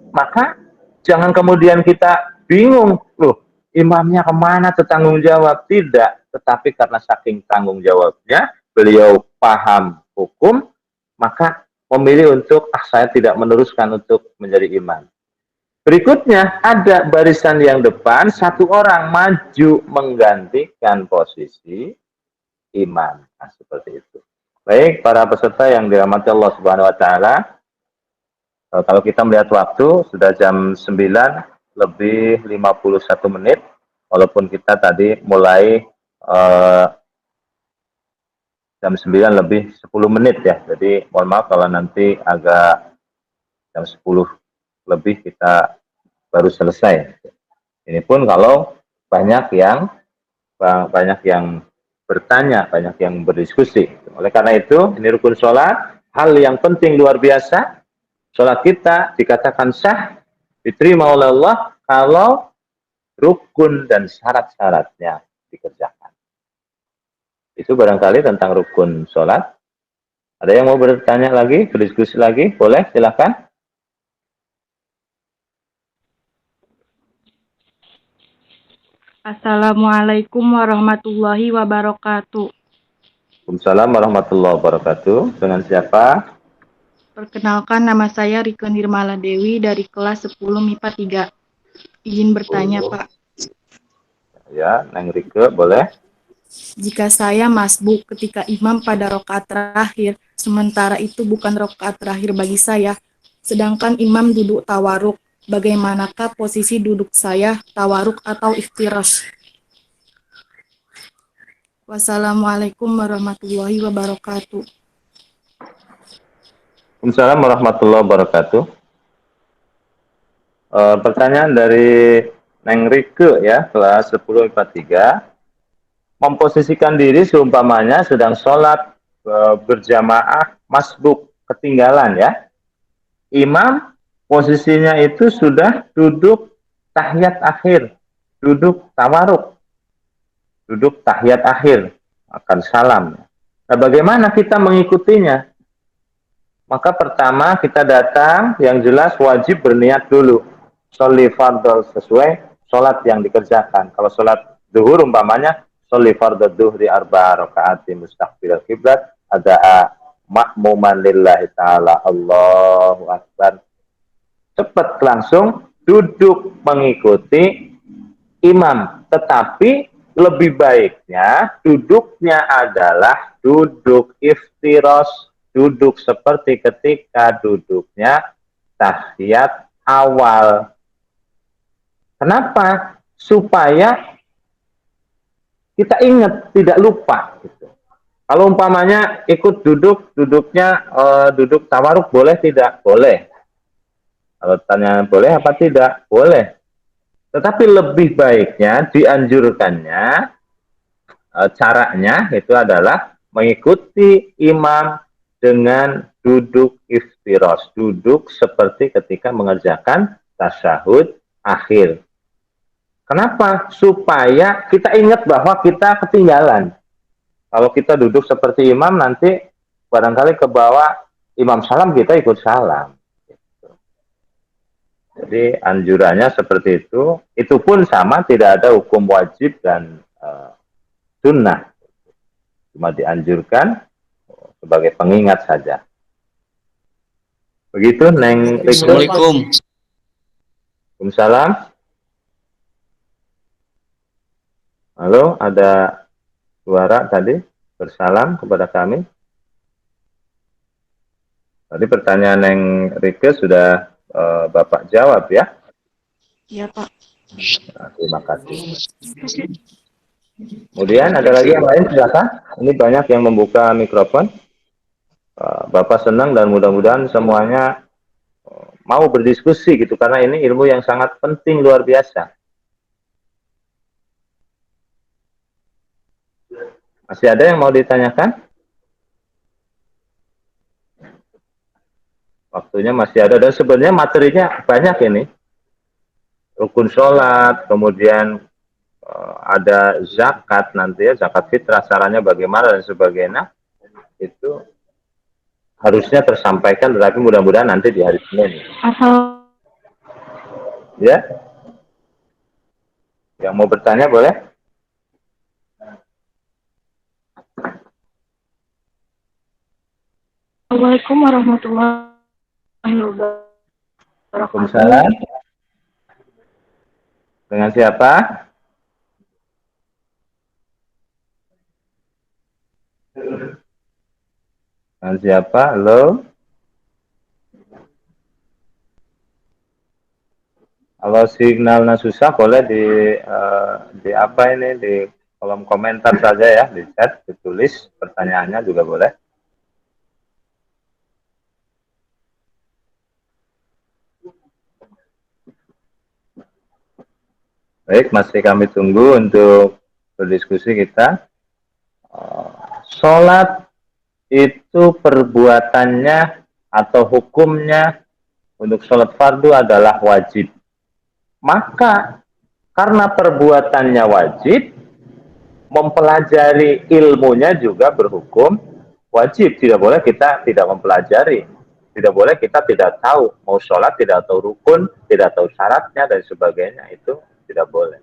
S1: maka jangan kemudian kita bingung, loh imamnya kemana, tertanggung jawab. Tidak, tetapi karena saking tanggung jawabnya, beliau paham hukum, maka memilih untuk, saya tidak meneruskan untuk menjadi imam. Berikutnya, ada barisan yang depan, satu orang maju menggantikan posisi imam. Nah, seperti itu. Baik, para peserta yang dirahmati Allah Subhanahu wa taala, kalau kita melihat waktu sudah jam 9:51, walaupun kita tadi mulai jam 9:10 ya. Jadi mohon maaf kalau nanti agak jam 10 lebih kita baru selesai. Ini pun kalau banyak yang bertanya, banyak yang berdiskusi. Oleh karena itu, ini rukun sholat, hal yang penting luar biasa. Sholat kita dikatakan sah, diterima oleh Allah kalau rukun dan syarat-syaratnya dikerjakan. Itu barangkali tentang rukun sholat. Ada yang mau bertanya lagi, berdiskusi lagi? Boleh, silakan.
S4: Assalamualaikum warahmatullahi wabarakatuh.
S1: Waalaikumsalam warahmatullahi wabarakatuh. Dengan siapa?
S4: Perkenalkan, nama saya Rike Nirmala Dewi dari kelas 10 MIPA 3. Izin bertanya, Pak.
S1: Ya, Neng Rike, boleh.
S4: Jika saya masbuk ketika imam pada rakaat terakhir, sementara itu bukan rakaat terakhir bagi saya, sedangkan imam duduk tawaruk, bagaimanakah posisi duduk saya, tawaruk atau iftirash? Wassalamualaikum warahmatullahi wabarakatuh.
S1: Waalaikumsalam warahmatullahi wabarakatuh. Pertanyaan dari Neng Rike ya, kelas 10 IPA 3. Memposisikan diri seumpamanya sedang sholat berjamaah masbuk, ketinggalan ya. Imam posisinya itu sudah duduk tahiyat akhir, duduk tawaruk, duduk tahiyat akhir, akan salam. Nah, bagaimana kita mengikutinya? Maka pertama kita datang, yang jelas wajib berniat dulu. Sholli fardhu sesuai sholat yang dikerjakan. Kalau sholat zuhur umpamanya, sholli fardhu dhuhri arba'a rakaati mustaqbilal qiblat, ada'a ma'muman lillahi ta'ala, Allahu Akbar. Cepat langsung duduk mengikuti imam. Tetapi lebih baiknya duduknya adalah duduk iftirash, duduk seperti ketika duduknya tahiyat awal. Kenapa? Supaya kita ingat, tidak lupa. Gitu. Kalau umpamanya ikut duduknya duduk tawaruk, boleh tidak? Boleh. Kalau tanya boleh apa tidak? Boleh. Tetapi lebih baiknya, dianjurkannya, caranya itu adalah mengikuti imam dengan duduk iftirash, duduk seperti ketika mengerjakan tasyahud akhir. Kenapa? Supaya kita ingat bahwa kita ketinggalan. Kalau kita duduk seperti imam, nanti barangkali ke bawah imam salam, kita ikut salam. Jadi anjurannya seperti itu. Itu pun sama, tidak ada hukum wajib dan sunnah. Cuma dianjurkan sebagai pengingat saja. Begitu, Neng Rike.
S5: Assalamualaikum.
S1: Waalaikumsalam. Halo, ada suara tadi bersalam kepada kami. Tadi pertanyaan Neng Rike sudah Bapak jawab ya.
S4: Iya, Pak.
S1: Nah, terima kasih. Kemudian ada lagi yang lain, silakan. Ini banyak yang membuka mikrofon. Bapak senang dan mudah-mudahan semuanya mau berdiskusi gitu, karena ini ilmu yang sangat penting, luar biasa. Masih ada yang mau ditanyakan? Waktunya masih ada, dan sebenarnya materinya banyak ini. Rukun sholat, kemudian ada zakat nanti ya, zakat fitrah, caranya bagaimana dan sebagainya. Itu harusnya tersampaikan, tetapi mudah-mudahan nanti di hari Senin. Ya, yang mau bertanya boleh.
S2: Assalamualaikum warahmatullahi wabarakatuh.
S1: Waalaikumsalam. Dengan siapa? Dengan siapa? Halo? Kalau signalnya susah, boleh di apa ini, di kolom komentar saja ya, di chat, ditulis pertanyaannya juga boleh. Baik, masih kami tunggu untuk berdiskusi kita. Sholat itu perbuatannya atau hukumnya untuk sholat fardu adalah wajib. Maka karena perbuatannya wajib, mempelajari ilmunya juga berhukum wajib. Tidak boleh kita tidak mempelajari. Tidak boleh kita tidak tahu. Mau sholat tidak tahu rukun, tidak tahu syaratnya dan sebagainya. Itu tidak boleh.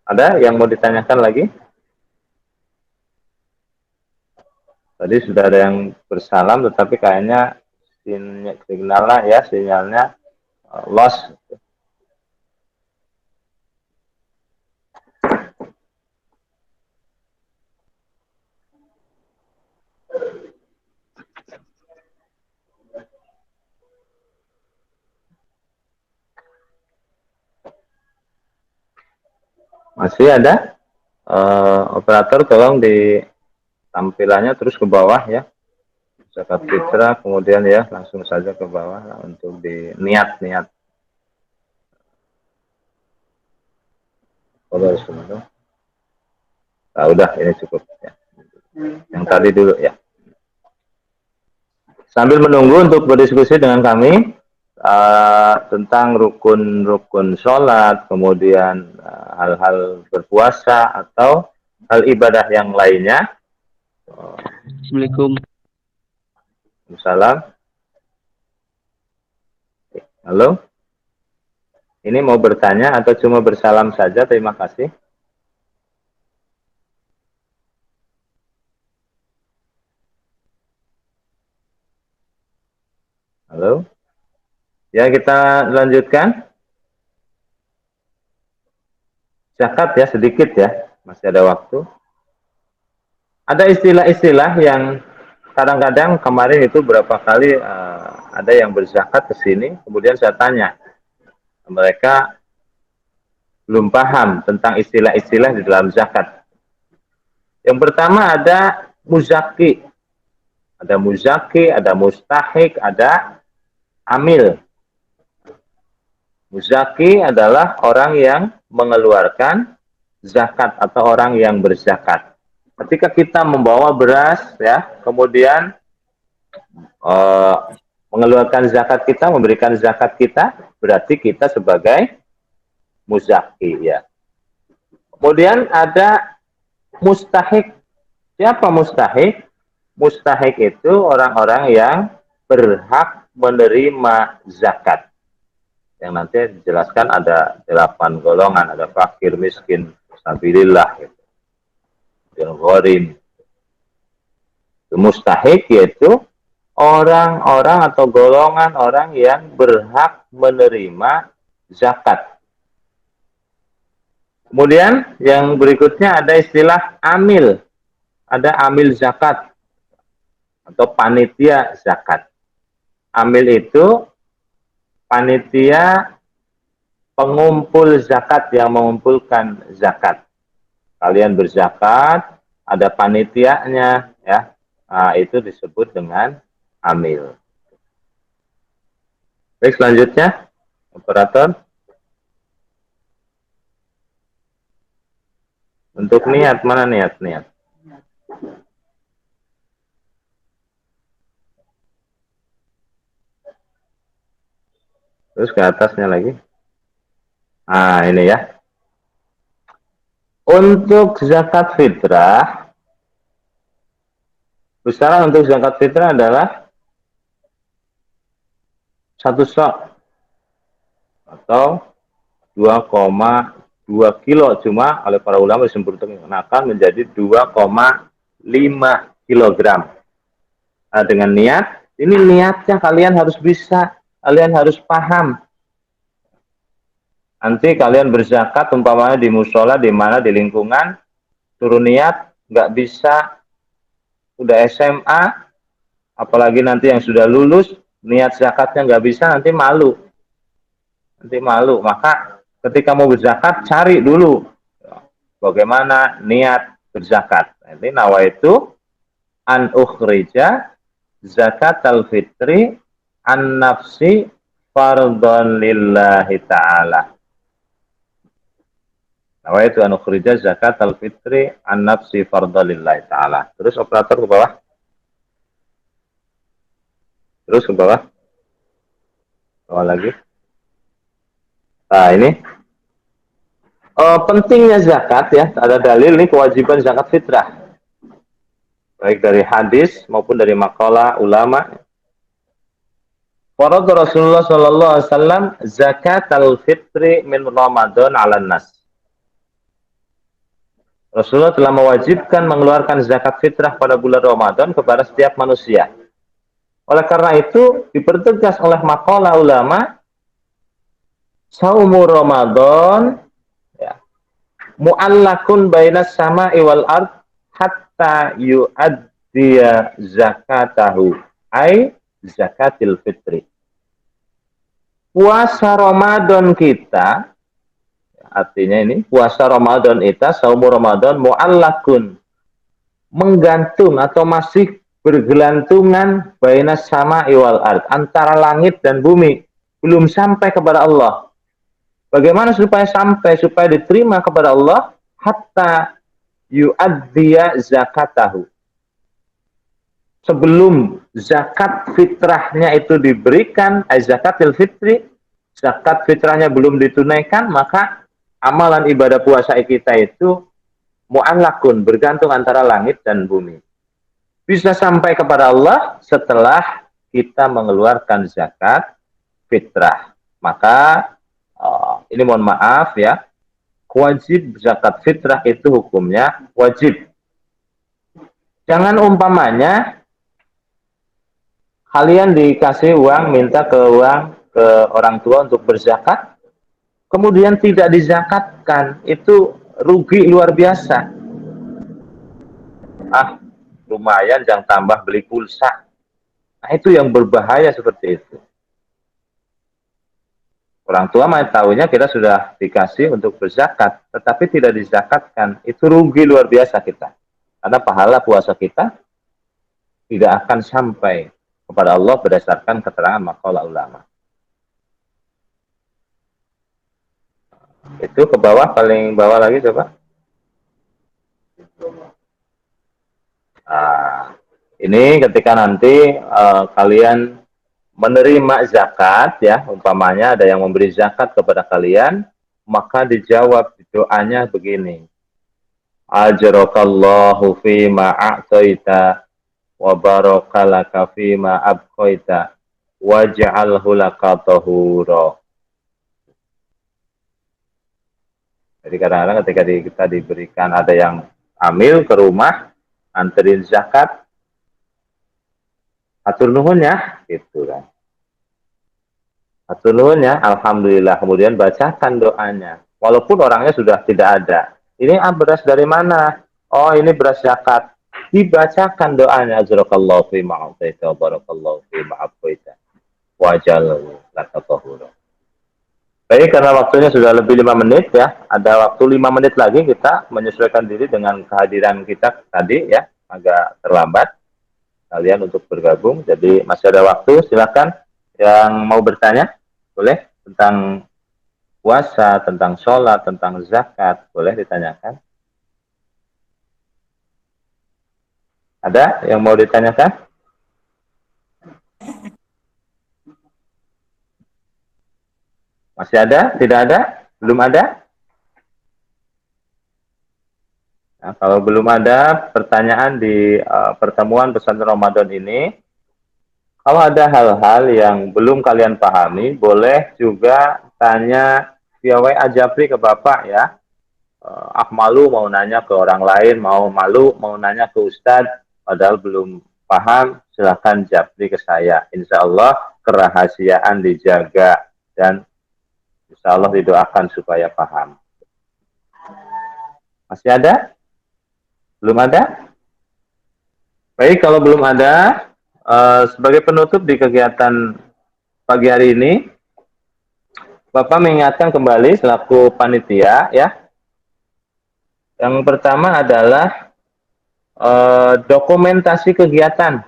S1: Ada yang mau ditanyakan lagi? Tadi sudah ada yang bersalam, tetapi kayaknya sinyalnya lost. Masih ada? Operator tolong di tampilannya terus ke bawah ya. Zakat fitrah, kemudian ya langsung saja ke bawah lah, untuk di niat-niat. Nah, udah ini cukup ya. Yang tadi dulu ya. Sambil menunggu untuk berdiskusi dengan kami tentang rukun-rukun sholat, kemudian hal-hal berpuasa atau hal ibadah yang lainnya.
S5: Assalamualaikum.
S1: Salam. Halo. Ini mau bertanya atau cuma bersalam saja? Terima kasih. Halo. Ya, kita lanjutkan. Zakat ya, sedikit ya. Masih ada waktu. Ada istilah-istilah yang kadang-kadang kemarin itu berapa kali ada yang berzakat ke sini, kemudian saya tanya, mereka belum paham tentang istilah-istilah di dalam zakat. Yang pertama ada muzaki, ada mustahik, ada amil. Muzaki adalah orang yang mengeluarkan zakat atau orang yang berzakat. Ketika kita membawa beras, ya, kemudian mengeluarkan zakat kita, memberikan zakat kita, berarti kita sebagai muzaki, ya. Kemudian ada mustahik. Siapa mustahik? Mustahik itu orang-orang yang berhak menerima zakat. Yang nanti dijelaskan ada 8 golongan, ada fakir, miskin, sabilillah, gitu. Yang gharim. Mustahik yaitu orang-orang atau golongan orang yang berhak menerima zakat. Kemudian yang berikutnya ada istilah amil. Ada amil zakat atau panitia zakat. Amil itu panitia pengumpul zakat yang mengumpulkan zakat. Kalian berzakat, ada panitianya, ya. Nah, itu disebut dengan amil. Baik, selanjutnya, operator. Untuk niat, mana niat? Terus ke atasnya lagi. Nah, ini ya. Untuk zakat fitrah, Besaran untuk zakat fitrah adalah 1 sok atau 2,2 kilo. Cuma oleh para ulama disempurnakan menjadi 2,5 kilogram. Nah, dengan niat, ini niatnya kalian harus bisa, kalian harus paham. Nanti kalian berzakat umpamanya di musola, di mana di lingkungan, suruh niat, nggak bisa, udah SMA, apalagi nanti yang sudah lulus, niat zakatnya nggak bisa, nanti malu. Maka ketika mau berzakat, cari dulu bagaimana niat berzakat. Ini nawaitu an ukhrija zakat al-fitri an nafsi fardhan lillahi ta'ala. Nawaitu an ukhrija zakat al-fitri an nafsi fardhan lillahi ta'ala. Terus operator ke bawah. Terus ke bawah. Bawah lagi. Nah, ini pentingnya zakat ya. Ada dalil nih kewajiban zakat fitrah. Baik dari hadis maupun dari makalah ulama. Farad Rasulullah sallallahu alaihi wasallam zakat al-fitri min Ramadan 'alan nas. Rasulullah telah mewajibkan mengeluarkan zakat fitrah pada bulan Ramadan kepada setiap manusia. Oleh karena itu, dipertegas oleh makalah ulama, saumu Ramadan ya, mu'allakun bainas sama'i wal ard hatta yu'addiya zakatahu, ay zakatil fitri. Puasa Ramadan kita, artinya ini puasa Ramadan kita, saum Ramadan mu'allakun, menggantung atau masih bergelantungan bainas sama iwal ard, antara langit dan bumi, belum sampai kepada Allah. Bagaimana supaya sampai, supaya diterima kepada Allah? Hatta yu'addiya zakatahu, sebelum zakat fitrahnya itu diberikan, zakatil fitri, zakat fitrahnya belum ditunaikan, maka amalan ibadah puasa kita itu mu'allakun, bergantung antara langit dan bumi. Bisa sampai kepada Allah setelah kita mengeluarkan zakat fitrah. Maka ini mohon maaf ya, wajib zakat fitrah itu hukumnya wajib. Jangan umpamanya kalian dikasih uang, minta ke orang tua untuk berzakat, kemudian tidak dizakatkan, itu rugi luar biasa. Lumayan jangan tambah beli pulsa. Nah, itu yang berbahaya seperti itu. Orang tua mah tahunya kita sudah dikasih untuk berzakat, tetapi tidak dizakatkan, itu rugi luar biasa kita. Karena pahala puasa kita tidak akan sampai kepada Allah berdasarkan keterangan makalah ulama. Itu ke bawah, paling bawah lagi coba. Nah, ini ketika nanti kalian menerima zakat ya, umpamanya ada yang memberi zakat kepada kalian, maka dijawab doanya begini. Ajrakallahu fima a'taita wa barakalaka fima abqaita waj'alhu laka tahura. Jadi kadang-kadang ketika kita diberikan, ada yang ambil ke rumah, anterin zakat, atur nuhun ya, gitu kan. Atur nuhun ya, alhamdulillah, kemudian bacakan doanya. Walaupun orangnya sudah tidak ada. Ini beras dari mana? Oh, ini beras zakat. Dibacakan doanya, azrakallahu fi ma'ataita wa barakallahu fi ma'afaita wa jallahu laka tahura. Baik, karena waktunya sudah lebih 5 menit ya, ada waktu 5 menit lagi kita menyesuaikan diri dengan kehadiran kita tadi ya, agak terlambat kalian untuk bergabung, jadi masih ada waktu, silakan yang mau bertanya, boleh, tentang puasa, tentang sholat, tentang zakat, boleh ditanyakan. Ada yang mau ditanyakan? Masih ada? Tidak ada? Belum ada? Nah, kalau belum ada pertanyaan di pertemuan pesantren Ramadan ini, kalau ada hal-hal yang belum kalian pahami, boleh juga tanya via WA Japri ke Bapak ya. Malu mau nanya ke orang lain, malu mau nanya ke Ustadz, padahal belum paham, silahkan Japri ke saya. Insya Allah kerahasiaan dijaga dan insya Allah didoakan supaya paham. Masih ada? Belum ada? Baik, kalau belum ada, sebagai penutup di kegiatan pagi hari ini, Bapak mengingatkan kembali selaku panitia ya. Yang pertama adalah dokumentasi kegiatan.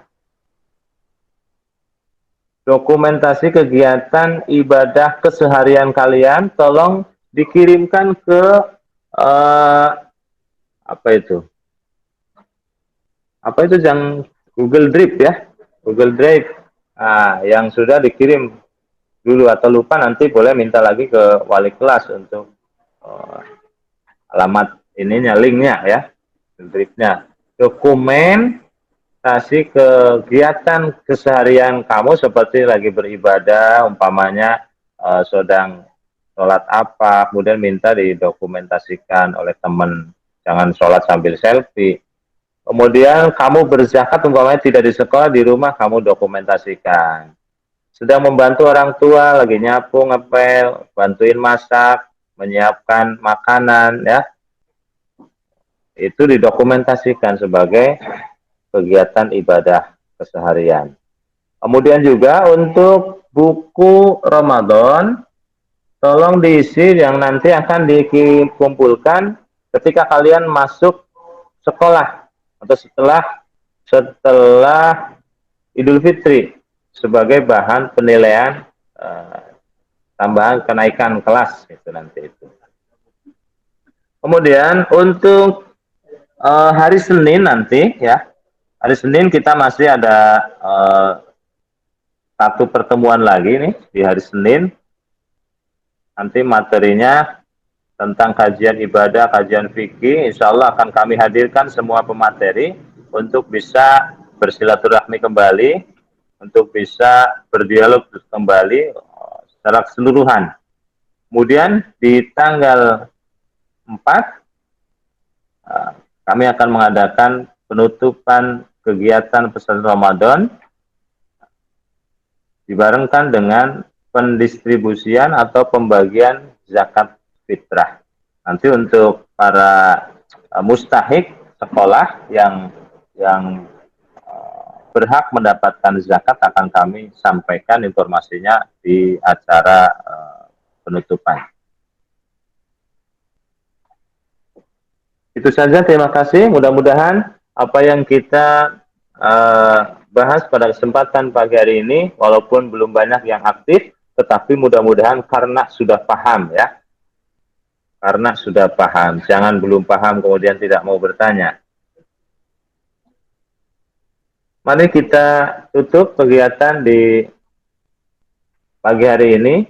S1: Dokumentasi kegiatan ibadah keseharian kalian tolong dikirimkan ke apa itu? Apa itu yang Google Drive ya? Google Drive. Nah, yang sudah dikirim dulu atau lupa nanti boleh minta lagi ke wali kelas untuk alamat ininya, linknya ya, drive-nya. Dokumentasi kegiatan keseharian kamu seperti lagi beribadah, umpamanya sedang sholat apa, kemudian minta didokumentasikan oleh teman. Jangan sholat sambil selfie. Kemudian kamu berzakat umpamanya tidak di sekolah, di rumah kamu dokumentasikan. Sedang membantu orang tua, lagi nyapu, ngepel, bantuin masak, menyiapkan makanan ya. Itu didokumentasikan sebagai kegiatan ibadah keseharian. Kemudian juga untuk buku Ramadan, tolong diisi yang nanti akan dikumpulkan ketika kalian masuk sekolah atau setelah Idul Fitri sebagai bahan penilaian tambahan kenaikan kelas itu nanti itu. Kemudian untuk hari Senin nanti ya, hari Senin kita masih ada satu pertemuan lagi nih di hari Senin. Nanti materinya tentang kajian ibadah, kajian fikih, insya Allah akan kami hadirkan semua pemateri untuk bisa bersilaturahmi kembali, untuk bisa berdialog kembali secara keseluruhan. Kemudian di tanggal 4, kami akan mengadakan penutupan kegiatan pesantren Ramadan dibarengkan dengan pendistribusian atau pembagian zakat fitrah. Nanti untuk para mustahik sekolah yang berhak mendapatkan zakat akan kami sampaikan informasinya di acara penutupan. Itu saja, terima kasih. Mudah-mudahan apa yang kita bahas pada kesempatan pagi hari ini, walaupun belum banyak yang aktif, tetapi mudah-mudahan karena sudah paham ya. Karena sudah paham, jangan belum paham kemudian tidak mau bertanya. Mari kita tutup kegiatan di pagi hari ini.